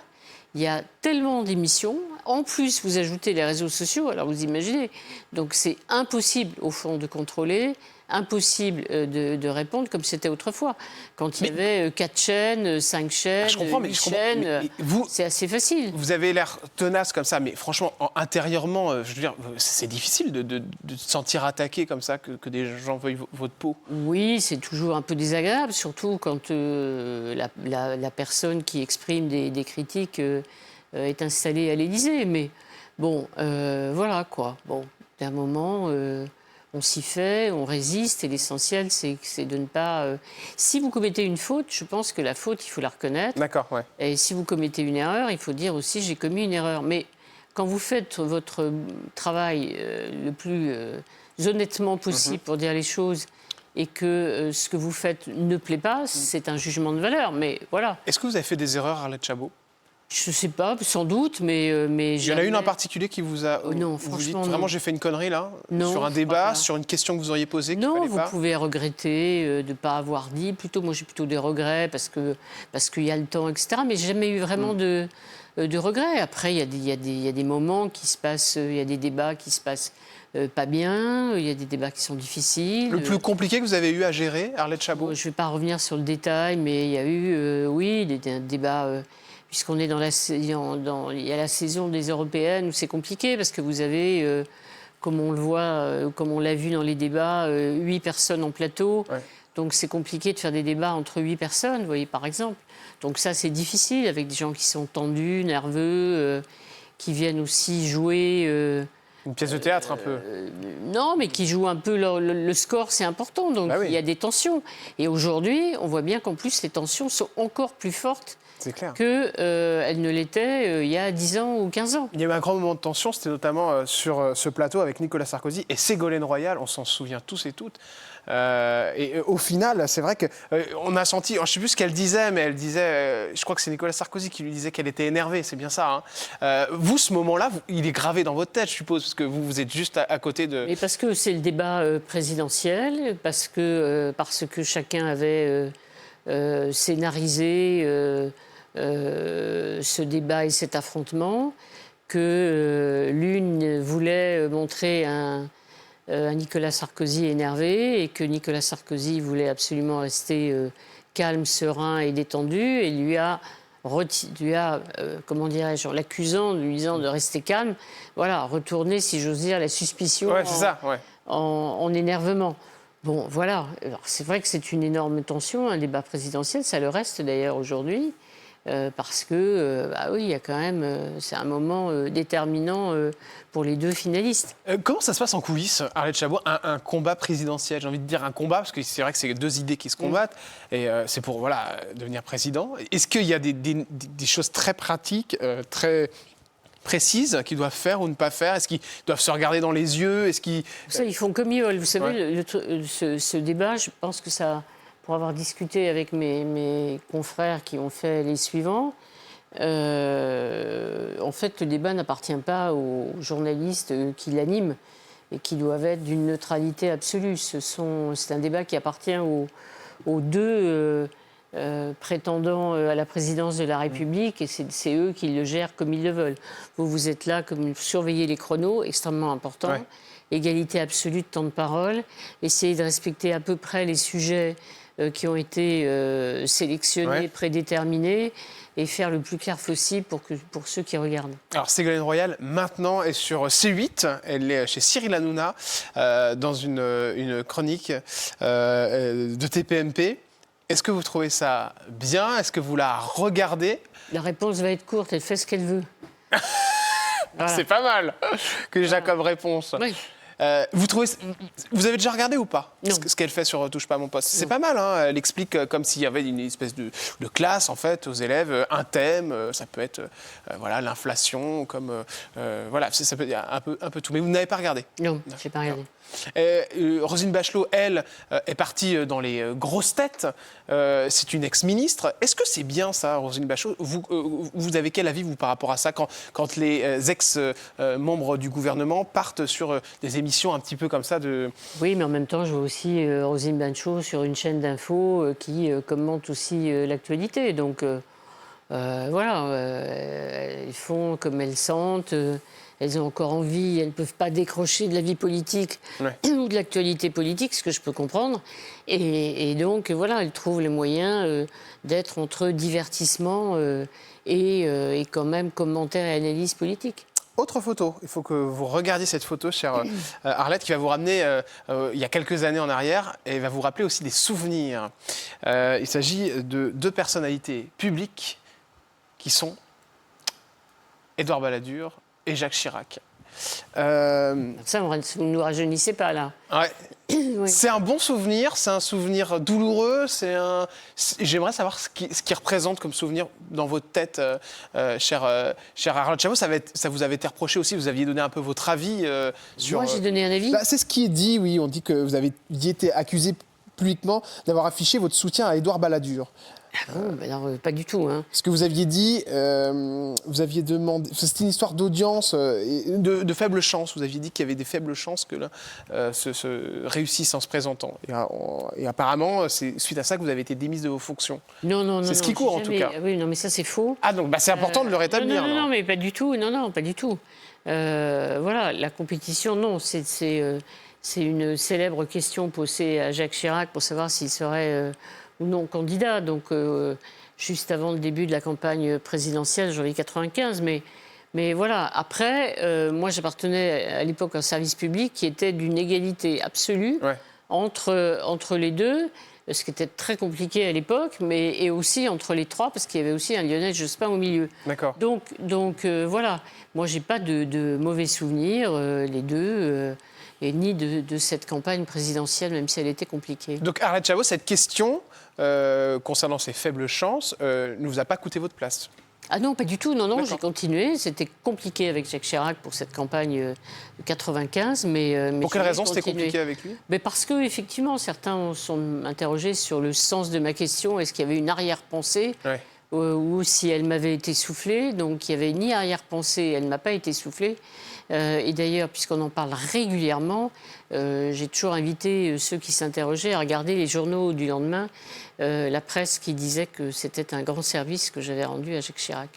il y a tellement d'émissions. En plus, vous ajoutez les réseaux sociaux, alors vous imaginez. Donc c'est impossible, au fond, de contrôler, impossible de répondre comme c'était autrefois. Quand il y avait 4 chaînes, 5 chaînes, 8 chaînes, c'est assez facile. Vous avez l'air tenace comme ça, mais franchement, intérieurement, je veux dire, c'est difficile de se sentir attaqué comme ça, que des gens veuillent votre peau. Oui, c'est toujours un peu désagréable, surtout quand la personne qui exprime des critiques est installée à l'Élysée. Mais bon, voilà quoi. Bon, d'un moment... on s'y fait, on résiste, et l'essentiel, c'est de ne pas... Si vous commettez une faute, je pense que la faute, il faut la reconnaître. D'accord, ouais. Et si vous commettez une erreur, il faut dire aussi, j'ai commis une erreur. Mais quand vous faites votre travail le plus honnêtement possible pour dire les choses, et que ce que vous faites ne plaît pas, c'est un jugement de valeur. Mais voilà. Est-ce que vous avez fait des erreurs, Arlette Chabot ? Je ne sais pas, sans doute, mais il y en a une en particulier qui vous a... non, vous dites, franchement, vraiment, j'ai fait une connerie, là, non, sur un débat, sur une question que vous auriez posée qu'il non, fallait vous pas. pouvez regretter de ne pas avoir dit. Plutôt, moi, j'ai plutôt des regrets parce qu'il y a le temps, etc. Mais j'ai jamais eu vraiment de regrets. Après, il y a des moments qui se passent, il y a des débats qui se passent pas bien, il y a des débats qui sont difficiles. Le plus compliqué que vous avez eu à gérer, Arlette Chabot ? Je ne vais pas revenir sur le détail, mais il y a eu, oui, des débats... puisqu'on est il y a la saison des européennes où c'est compliqué parce que vous avez, comme on le voit, comme on l'a vu dans les débats, 8 personnes en plateau. Ouais. Donc c'est compliqué de faire des débats entre 8 personnes, vous voyez, par exemple. Donc ça, c'est difficile avec des gens qui sont tendus, nerveux, qui viennent aussi jouer... une pièce de théâtre, un peu. Non, mais qui jouent un peu... Le score, c'est important, donc il y a des tensions. Et aujourd'hui, on voit bien qu'en plus, les tensions sont encore plus fortes qu'elles ne l'étaient il y a 10 ans ou 15 ans. Il y a eu un grand moment de tension, c'était notamment sur ce plateau avec Nicolas Sarkozy et Ségolène Royal, on s'en souvient tous et toutes. Et au final, c'est vrai qu'on a senti, je ne sais plus ce qu'elle disait, mais elle disait, je crois que c'est Nicolas Sarkozy qui lui disait qu'elle était énervée, c'est bien ça. Hein. Vous, ce moment-là, il est gravé dans votre tête, je suppose, parce que vous êtes juste à côté de... Mais parce que c'est le débat présidentiel, parce que chacun avait scénarisé ce débat et cet affrontement, que l'une voulait montrer un Nicolas Sarkozy énervé et que Nicolas Sarkozy voulait absolument rester calme, serein et détendu et lui a comment dirais-je, en l'accusant, lui disant de rester calme, voilà, retourner, si j'ose dire, la suspicion en énervement. Bon, voilà. Alors, c'est vrai que c'est une énorme tension, un débat présidentiel, ça le reste d'ailleurs aujourd'hui. Parce que, oui, il y a quand même, c'est un moment déterminant pour les deux finalistes. Comment ça se passe en coulisses, Arlette Chabot, un combat présidentiel ? J'ai envie de dire un combat, parce que c'est vrai que c'est deux idées qui se combattent, et c'est pour devenir président. Est-ce qu'il y a des choses très pratiques, très précises qu'ils doivent faire ou ne pas faire ? Est-ce qu'ils doivent se regarder dans les yeux ? Ça, ils font comme ils veulent. Vous savez, ce débat, je pense que ça... Pour avoir discuté avec mes confrères qui ont fait les suivants, en fait, le débat n'appartient pas aux journalistes qui l'animent et qui doivent être d'une neutralité absolue. C'est un débat qui appartient aux deux prétendants à la présidence de la République et c'est eux qui le gèrent comme ils le veulent. Vous êtes là comme surveiller les chronos, extrêmement important. Ouais. Égalité absolue de temps de parole. Essayez de respecter à peu près les sujets qui ont été sélectionnés, prédéterminés, et faire le plus clair possible pour ceux qui regardent. Alors, Ségolène Royal, maintenant, est sur C8. Elle est chez Cyril Hanouna, dans une chronique de TPMP. Est-ce que vous trouvez ça bien ? Est-ce que vous la regardez ? La réponse va être courte, elle fait ce qu'elle veut. Voilà. C'est pas mal que j'ai comme réponse. Oui. Vous avez déjà regardé ou pas ce qu'elle fait sur Touche pas à mon poste ? C'est pas mal, hein. Elle explique comme s'il y avait une espèce de classe en fait aux élèves, un thème, ça peut être l'inflation, comme voilà, ça peut être un peu tout. Mais vous n'avez pas regardé ? Non, j'ai pas regardé. Roselyne Bachelot, elle, est partie dans les grosses têtes. C'est une ex-ministre. Est-ce que c'est bien ça, Roselyne Bachelot? Vous avez quel avis, vous, par rapport à ça, quand les ex-membres du gouvernement partent sur des émissions un petit peu comme ça de... Oui, mais en même temps, je vois aussi Roselyne Bachelot sur une chaîne d'infos qui commente aussi l'actualité. Donc, voilà, elles font comme elles sentent. Elles ont encore envie, elles ne peuvent pas décrocher de la vie politique ou de l'actualité politique, ce que je peux comprendre. Et donc, voilà, elles trouvent les moyens d'être entre divertissement et quand même commentaires et analyse politique. Autre photo, il faut que vous regardiez cette photo, chère Arlette, qui va vous ramener il y a quelques années en arrière et va vous rappeler aussi des souvenirs. Il s'agit de deux personnalités publiques qui sont Édouard Balladur et Jacques Chirac. Ça, vous ne nous rajeunissez pas, là. Ouais. Oui. C'est un bon souvenir, c'est un souvenir douloureux. J'aimerais savoir ce qui représente comme souvenir dans votre tête, cher Arlette Chabot. Ça vous avait été reproché aussi, vous aviez donné un peu votre avis sur... Moi, j'ai donné un avis. C'est ce qui est dit, oui. On dit que vous avez été accusé publiquement d'avoir affiché votre soutien à Édouard Balladur. Ah bon, ben alors, pas du tout. Hein. Ce que vous aviez dit, vous aviez demandé... C'était une histoire d'audience. De faibles chances. Vous aviez dit qu'il y avait des faibles chances que l'un se réussisse en se présentant. Et apparemment, c'est suite à ça que vous avez été démise de vos fonctions. Non. C'est ce qui court, en tout cas. Oui, non, mais ça, c'est faux. Ah, donc c'est important de le rétablir. Non, mais pas du tout. Non, pas du tout. Voilà, la compétition, non. C'est une célèbre question posée à Jacques Chirac pour savoir s'il serait... ou non candidat, donc juste avant le début de la campagne présidentielle, janvier 95. Mais voilà, après, moi j'appartenais à l'époque à un service public qui était d'une égalité absolue entre les deux, ce qui était très compliqué à l'époque, et aussi entre les trois, parce qu'il y avait aussi un Lionel Jospin au milieu. D'accord. Donc voilà, moi j'ai pas de mauvais souvenirs, les deux... et ni de cette campagne présidentielle, même si elle était compliquée. Donc Arlette Chabot, cette question concernant ces faibles chances ne vous a pas coûté votre place? Ah non, pas du tout. Non, j'ai continué. C'était compliqué avec Jacques Chirac pour cette campagne de 95, mais pour quelle raison c'était compliqué avec lui? Mais parce que effectivement, certains sont interrogés sur le sens de ma question. Est-ce qu'il y avait une arrière-pensée ou si elle m'avait été soufflée? Donc il n'y avait ni arrière-pensée, elle ne m'a pas été soufflée. Et d'ailleurs, puisqu'on en parle régulièrement, j'ai toujours invité ceux qui s'interrogeaient à regarder les journaux du lendemain, la presse qui disait que c'était un grand service que j'avais rendu à Jacques Chirac.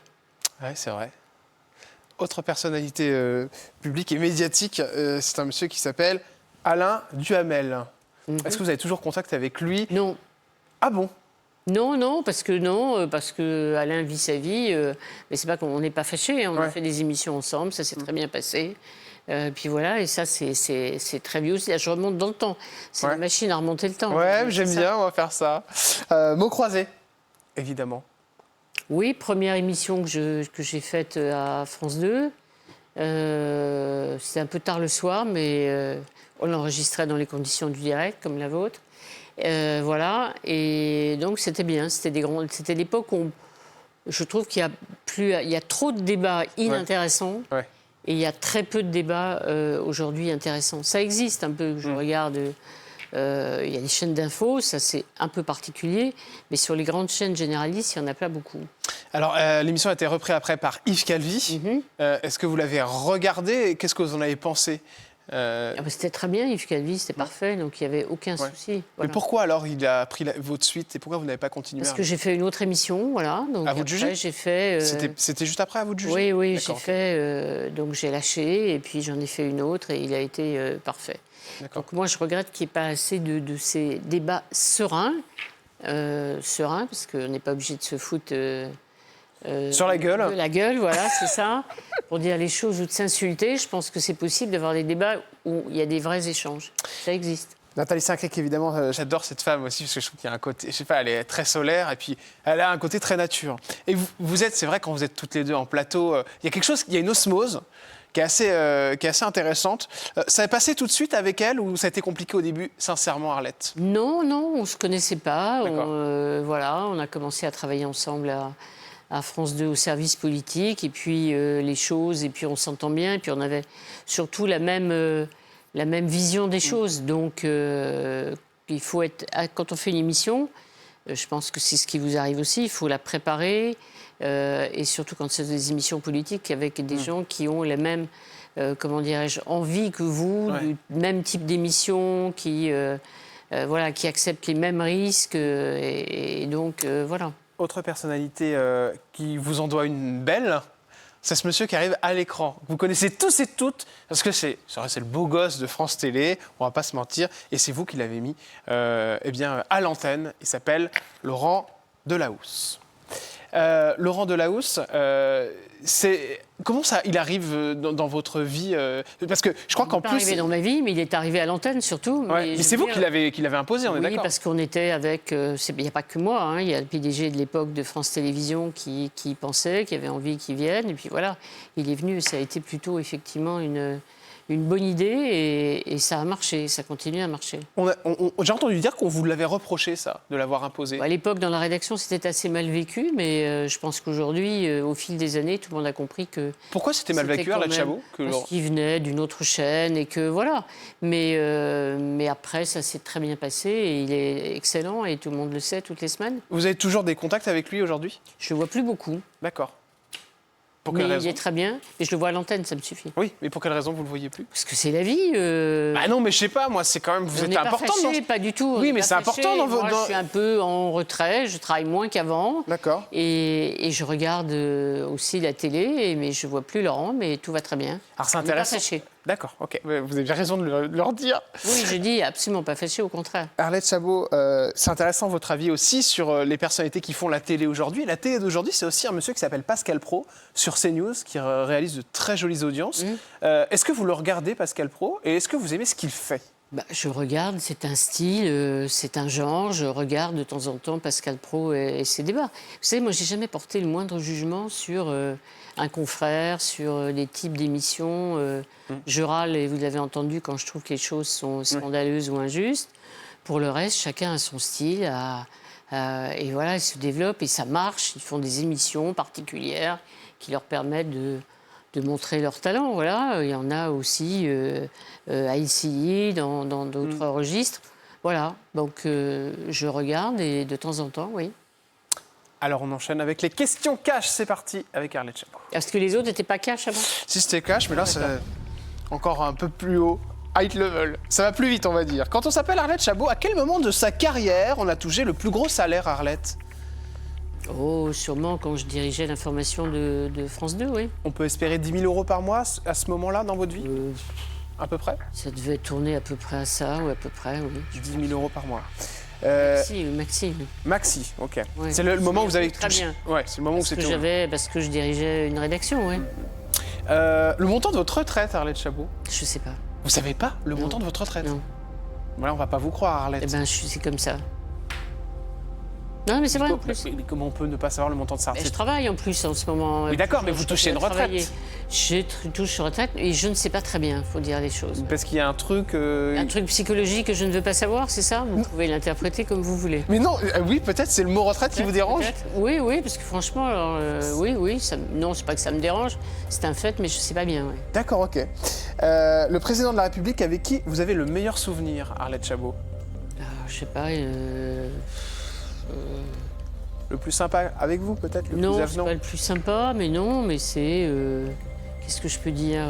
Oui, c'est vrai. Autre personnalité publique et médiatique, c'est un monsieur qui s'appelle Alain Duhamel. Est-ce que vous avez toujours contact avec lui? Non. Ah bon? Non, parce que Alain vit sa vie, mais c'est pas qu'on n'est pas fâchés, on a fait des émissions ensemble, ça s'est très bien passé. Puis voilà, et ça c'est très vieux aussi. Là, je remonte dans le temps. C'est une machine à remonter le temps. Ouais, j'aime bien, on va faire ça. Mots croisés, évidemment. Oui, première émission que j'ai faite à France 2. C'était un peu tard le soir, mais on l'enregistrait dans les conditions du direct, comme la vôtre. Voilà, et donc c'était bien. C'était l'époque où je trouve qu'il y a trop de débats inintéressants et il y a très peu de débats aujourd'hui intéressants. Ça existe un peu, je regarde, il y a des chaînes d'infos, ça c'est un peu particulier, mais sur les grandes chaînes généralistes, il n'y en a pas beaucoup. Alors, l'émission a été reprise après par Yves Calvi. Est-ce que vous l'avez regardé? Qu'est-ce que vous en avez pensé? C'était très bien, Yves Calvi, c'était parfait, donc il n'y avait aucun souci. Voilà. Mais pourquoi alors il a pris votre suite et pourquoi vous n'avez pas continué? Parce que j'ai fait une autre émission, voilà. Donc à vous de juger? J'ai fait. C'était juste après à vous de juger? Oui, j'ai fait. Donc j'ai lâché et puis j'en ai fait une autre et il a été parfait. Donc moi je regrette qu'il n'y ait pas assez de ces débats sereins, parce qu'on n'est pas obligé de se foutre. Sur la gueule. De la gueule, voilà, c'est ça. Pour dire les choses ou de s'insulter, je pense que c'est possible d'avoir des débats où il y a des vrais échanges. Ça existe. Nathalie Sinclair, évidemment, j'adore cette femme aussi, parce que je trouve qu'il y a un côté, je sais pas, elle est très solaire, et puis elle a un côté très nature. Et vous êtes, c'est vrai, quand vous êtes toutes les deux en plateau, il y a quelque chose, il y a une osmose qui est assez intéressante. Ça est passé tout de suite avec elle, ou ça a été compliqué au début, sincèrement, Arlette? Non, on ne se connaissait pas. Voilà, on a commencé à travailler ensemble à France 2 au service politique, et puis les choses, et puis on s'entend bien, et puis on avait surtout la même la même vision des choses. Donc, il faut être... Quand on fait une émission, je pense que c'est ce qui vous arrive aussi, il faut la préparer. Et surtout quand c'est des émissions politiques avec des gens qui ont la même, comment dirais-je, envie que vous, du même type d'émission, qui acceptent les mêmes risques. Et donc, voilà. Autre personnalité qui vous en doit une belle, c'est ce monsieur qui arrive à l'écran. Vous connaissez tous et toutes, parce que c'est le beau gosse de France Télé, on va pas se mentir, et c'est vous qui l'avez mis à l'antenne. Il s'appelle Laurent Delahousse. Laurent Delahousse, comment ça, il arrive dans votre vie parce que je crois qu'en plus... Il est arrivé dans ma vie, mais il est arrivé à l'antenne surtout. Ouais, mais c'est vous qui l'avez imposé, on est d'accord? Oui, parce qu'on était avec... il n'y a pas que moi, hein, il y a le PDG de l'époque de France Télévisions qui pensait, qui avait envie qu'il vienne. Et puis voilà, il est venu. Ça a été plutôt effectivement une bonne idée et ça a marché, ça continue à marcher. J'ai entendu dire qu'on vous l'avait reproché, ça, de l'avoir imposé. À l'époque, dans la rédaction, c'était assez mal vécu, mais je pense qu'aujourd'hui, au fil des années, tout le monde a compris que... Pourquoi c'était mal vécu, Arlette Chabot? Parce qu'il venait d'une autre chaîne et que voilà. Mais après, ça s'est très bien passé et il est excellent et tout le monde le sait toutes les semaines. Vous avez toujours des contacts avec lui aujourd'hui? Je le vois plus beaucoup. D'accord. Pour mais quelle raison? il est très bien et je le vois à l'antenne, ça me suffit. Oui, mais pour quelle raison vous le voyez plus? Parce que c'est la vie. Bah non, mais je sais pas, moi, c'est quand même... Vous êtes important. On n'est pas fâchés, pas du tout. Oui, mais c'est important dans votre... Moi, je suis un peu en retrait, je travaille moins qu'avant. D'accord. Et je regarde aussi la télé, mais je vois plus Laurent, mais tout va très bien. Alors c'est On n'est pas intéressant. fâchés. D'accord, ok. Vous avez bien raison de leur dire. Oui, je dis absolument pas fâché, au contraire. Arlette Chabot, c'est intéressant votre avis aussi sur les personnalités qui font la télé aujourd'hui. La télé d'aujourd'hui, c'est aussi un monsieur qui s'appelle Pascal Praud sur CNews, qui réalise de très jolies audiences. Est-ce que vous le regardez, Pascal Praud, et est-ce que vous aimez ce qu'il fait? Je regarde, c'est un style, c'est un genre. Je regarde de temps en temps Pascal Praud et ses débats. Vous savez, moi, j'ai jamais porté le moindre jugement sur un confrère, sur les types d'émissions. Je râle, et vous l'avez entendu, quand je trouve que les choses sont scandaleuses ou injustes. Pour le reste, chacun a son style. Et voilà, ils se développent et ça marche. Ils font des émissions particulières qui leur permettent de montrer leur talent. Voilà. Il y en a aussi à ICI, dans d'autres registres. Voilà, donc je regarde et de temps en temps, oui. Alors on enchaîne avec les questions cash. C'est parti avec Arlette Chabot. Parce que les autres n'étaient pas cash avant? Si c'était cash, mais là c'est encore un peu plus haut. High level. Ça va plus vite, on va dire. Quand on s'appelle Arlette Chabot, à quel moment de sa carrière on a touché le plus gros salaire, Arlette? Oh, sûrement quand je dirigeais l'information de France 2, oui. On peut espérer 10 000 euros par mois à ce moment-là dans votre vie? À peu près? Ça devait tourner à peu près à ça, ou à peu près, oui. 10 000 euros par mois. Maxi. Maxi, ok. Ouais. C'est le moment où vous avez très bien. Ouais, c'est le moment où c'était. Parce que je dirigeais une rédaction, oui. Le montant de votre retraite, Arlette Chabot? Je sais pas. Vous savez pas le montant de votre retraite? Non. Voilà, on va pas vous croire, Arlette. Eh ben, c'est comme ça. Non, mais c'est vrai en plus. Mais comment on peut ne pas savoir le montant de sa retraite? Je travaille en plus en ce moment. Oui, d'accord, mais vous touchez une retraite. Je touche une retraite et je ne sais pas très bien, il faut dire les choses. Parce qu'il y a un truc... Un truc psychologique que je ne veux pas savoir, c'est ça? Vous pouvez l'interpréter comme vous voulez. Mais non, oui, peut-être c'est le mot retraite qui vous dérange? Oui, parce que franchement, alors, oui, non, c'est pas que ça me dérange, c'est un fait, mais je ne sais pas bien. Ouais. D'accord, ok. Le président de la République avec qui vous avez le meilleur souvenir, Arlette Chabot? Je sais pas... Le plus sympa avec vous, peut-être? Le non, plus c'est avenant? pas le plus sympa, mais non, mais c'est... Qu'est-ce que je peux dire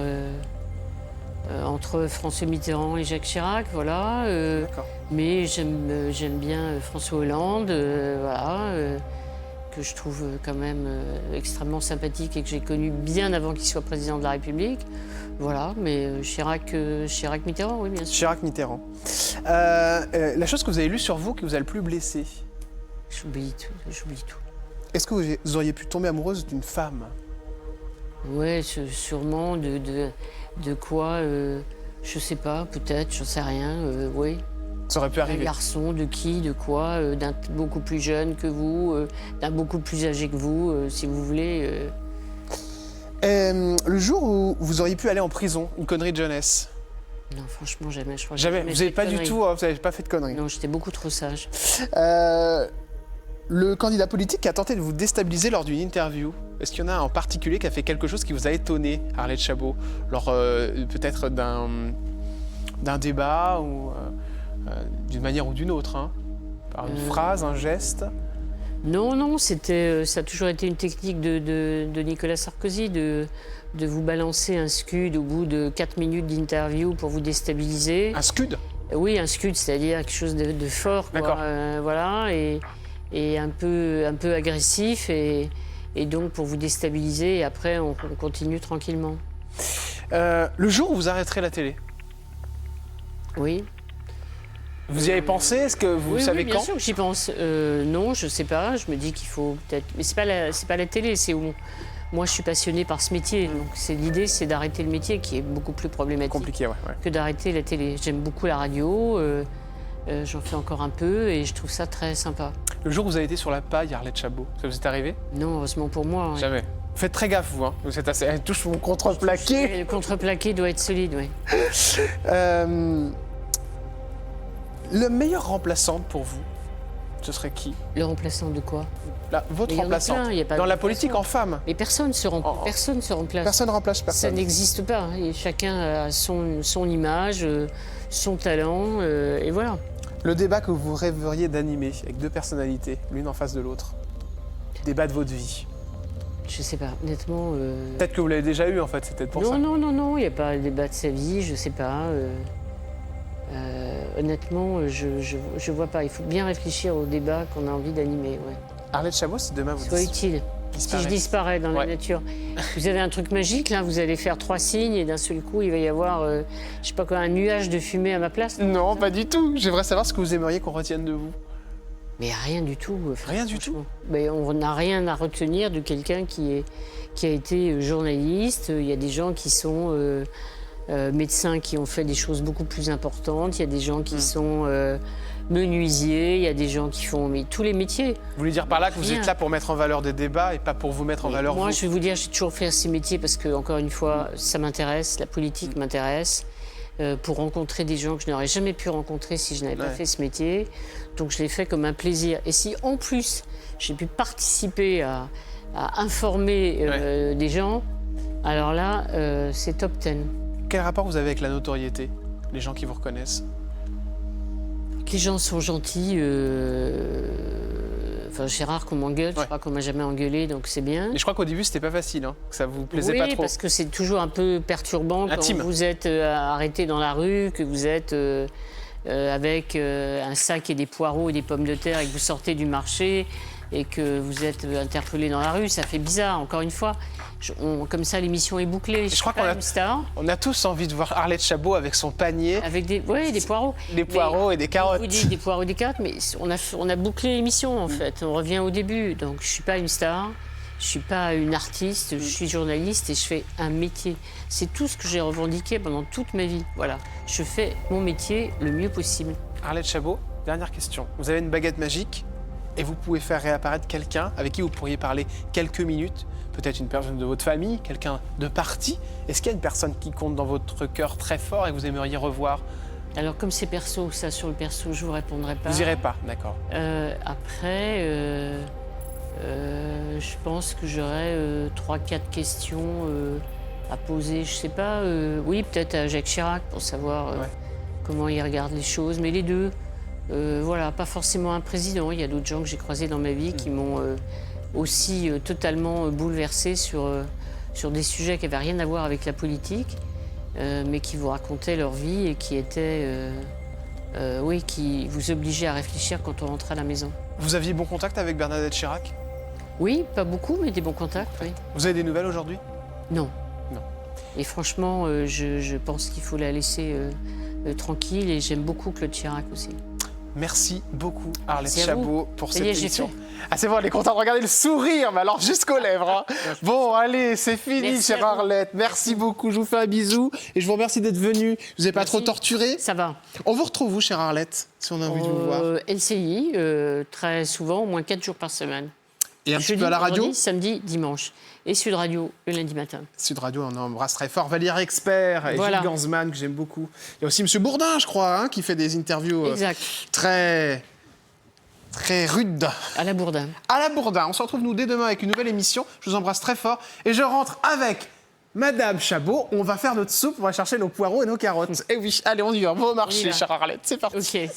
entre François Mitterrand et Jacques Chirac, voilà. D'accord. Mais j'aime bien François Hollande, voilà, que je trouve quand même extrêmement sympathique et que j'ai connu bien avant qu'il soit président de la République. Voilà, mais Chirac-Mitterrand, oui, bien sûr. Chirac-Mitterrand. La chose que vous avez lue sur vous qui vous a le plus blessé? J'oublie tout. Est-ce que vous auriez pu tomber amoureuse d'une femme? Ouais, sûrement, de quoi, je sais pas, peut-être, j'en sais rien, oui. Ça aurait pu Un arriver. garçon, de qui, de quoi, d'un beaucoup plus jeune que vous, d'un beaucoup plus âgé que vous, si vous voulez. Le jour où vous auriez pu aller en prison, une connerie de jeunesse? Non, franchement, jamais. Je crois que Jamais. j'ai Vous fait n'avez de pas du conneries. tout, vous n'avez pas fait de conneries. Non, j'étais beaucoup trop sage. Le candidat politique qui a tenté de vous déstabiliser lors d'une interview, est-ce qu'il y en a un en particulier qui a fait quelque chose qui vous a étonné, Arlette Chabot, lors peut-être d'un débat ou d'une manière ou d'une autre, hein. Par une phrase, un geste. Non, non, ça a toujours été une technique de Nicolas Sarkozy de vous balancer un scud au bout de 4 minutes d'interview pour vous déstabiliser. Un scud? Oui, un scud, c'est-à-dire quelque chose de fort, quoi. D'accord. Voilà, et un peu agressif, et donc pour vous déstabiliser, et après on continue tranquillement. Le jour où vous arrêterez la télé, Oui. vous y avez pensé? Est-ce que vous Oui, savez oui, bien quand? sûr que j'y pense. Non, je sais pas. Je me dis qu'il faut peut-être. Mais c'est pas la télé. C'est où moi je suis passionnée par ce métier. Donc l'idée, c'est d'arrêter le métier qui est beaucoup plus problématique Compliqué, ouais. que d'arrêter la télé. J'aime beaucoup la radio. J'en fais encore un peu et je trouve ça très sympa. Le jour où vous avez été sur la paille, Arlette Chabot, ça vous est arrivé? Non, heureusement pour moi. Ouais. Jamais. Faites très gaffe, vous. Hein. Vous êtes assez... Elle touche mon contreplaqué. Le contreplaqué doit être solide, oui. Le meilleur remplaçante pour vous, ce serait qui? Le remplaçant de quoi? Votre Mais il y en a remplaçante. plein, il y a pas Dans de la politique, en femme. Mais personne se remplace. Personne ne remplace Ça personne. n'existe pas. Et chacun a son image, son talent, et voilà. Le débat que vous rêveriez d'animer avec deux personnalités, l'une en face de l'autre. Débat de votre vie. Je sais pas, honnêtement. Peut-être que vous l'avez déjà eu, en fait, c'est peut-être pour ça. Non, il n'y a pas de débat de sa vie, je sais pas. Honnêtement, je vois pas. Il faut bien réfléchir au débat qu'on a envie d'animer. Ouais. Arlette Chabot, si demain vous Soit utile. Si je disparais dans la nature. Vous avez un truc magique, là, vous allez faire 3 signes et d'un seul coup, il va y avoir, je sais pas quoi, un nuage de fumée à ma place. Non, pas du tout. J'aimerais savoir ce que vous aimeriez qu'on retienne de vous. Mais rien du tout. Rien du tout. Mais on n'a rien à retenir de quelqu'un qui a été journaliste. Il y a des gens qui sont médecins qui ont fait des choses beaucoup plus importantes. Il y a des gens qui sont menuisiers. Il y a des gens qui font tous les métiers. Vous voulez dire par là que vous êtes là pour mettre en valeur des débats et pas pour vous mettre en valeur Moi, vous? je vais vous dire, j'ai toujours fait ces métiers parce que, encore une fois, ça m'intéresse. La politique m'intéresse. Pour rencontrer des gens que je n'aurais jamais pu rencontrer si je n'avais pas fait ce métier. Donc je l'ai fait comme un plaisir. Et si en plus j'ai pu participer à informer des gens, alors là, c'est top 10. Quel rapport vous avez avec la notoriété? Les gens qui vous reconnaissent? Que les gens sont gentils. Enfin, c'est rare qu'on m'engueule. Je crois qu'on m'a jamais engueulé, donc c'est bien. Et je crois qu'au début, c'était pas facile, hein, que ça vous plaisait pas trop. Oui, parce que c'est toujours un peu perturbant Intime. quand vous êtes arrêté dans la rue, que vous êtes avec un sac et des poireaux et des pommes de terre et que vous sortez du marché et que vous êtes interpellé dans la rue. Ça fait bizarre, encore une fois. Comme ça, l'émission est bouclée. Je crois suis pas une star. On a tous envie de voir Arlette Chabot avec son panier. Avec des poireaux. Des poireaux et des carottes. Je vous dis des poireaux et des carottes, mais on a bouclé l'émission, en fait. On revient au début. Donc, je ne suis pas une star, je ne suis pas une artiste, je suis journaliste et je fais un métier. C'est tout ce que j'ai revendiqué pendant toute ma vie. Voilà. Je fais mon métier le mieux possible. Arlette Chabot, dernière question. Vous avez une baguette magique et vous pouvez faire réapparaître quelqu'un avec qui vous pourriez parler quelques minutes, peut-être une personne de votre famille, quelqu'un de parti. Est-ce qu'il y a une personne qui compte dans votre cœur très fort et que vous aimeriez revoir? Alors, comme c'est perso, ça, sur le perso, je ne vous répondrai pas. Vous irez pas, d'accord. Après, je pense que j'aurais 3-4 questions à poser. Je sais pas, oui, peut-être à Jacques Chirac pour savoir comment il regarde les choses, mais les deux. Voilà, pas forcément un président. Il y a d'autres gens que j'ai croisés dans ma vie qui m'ont aussi totalement bouleversée sur des sujets qui n'avaient rien à voir avec la politique, mais qui vous racontaient leur vie et qui étaient, qui vous obligeaient à réfléchir quand on rentrait à la maison. Vous aviez bon contact avec Bernadette Chirac? Oui, pas beaucoup, mais des bons contacts, oui. Vous avez des nouvelles aujourd'hui? Non. Non. Et franchement, je pense qu'il faut la laisser tranquille et j'aime beaucoup Claude Chirac aussi. Merci beaucoup, Arlette Merci à vous. Chabot, pour Ça cette y est, j'ai émission. fait. Ah, c'est bon, elle est contente de regarder le sourire, mais alors jusqu'aux lèvres. Hein. Bon, allez, c'est fini, Merci chère à vous. Arlette. Merci beaucoup, je vous fais un bisou et je vous remercie d'être venue. Je vous ai pas Merci. trop torturé. Ça va. On vous retrouve où, chère Arlette, si on a envie de vous voir? LCI, très souvent, au moins 4 jours par semaine. Et un petit Jeudi, peu à la radio? vendredi, samedi, dimanche. Et Sud Radio, le lundi matin. Sud Radio, on embrasse très fort Valérie Expert et Voilà. Gilles Gansman, que j'aime beaucoup. Il y a aussi M. Bourdin, je crois, hein, qui fait des interviews Exact. très rudes. À la Bourdin. À la Bourdin. On se retrouve, nous, dès demain avec une nouvelle émission. Je vous embrasse très fort. Et je rentre avec Madame Chabot, on va faire notre soupe, on va chercher nos poireaux et nos carottes. Eh oui, allez, on y va, on va au marché, Oui, là. chère Arlette, c'est parti. Ok.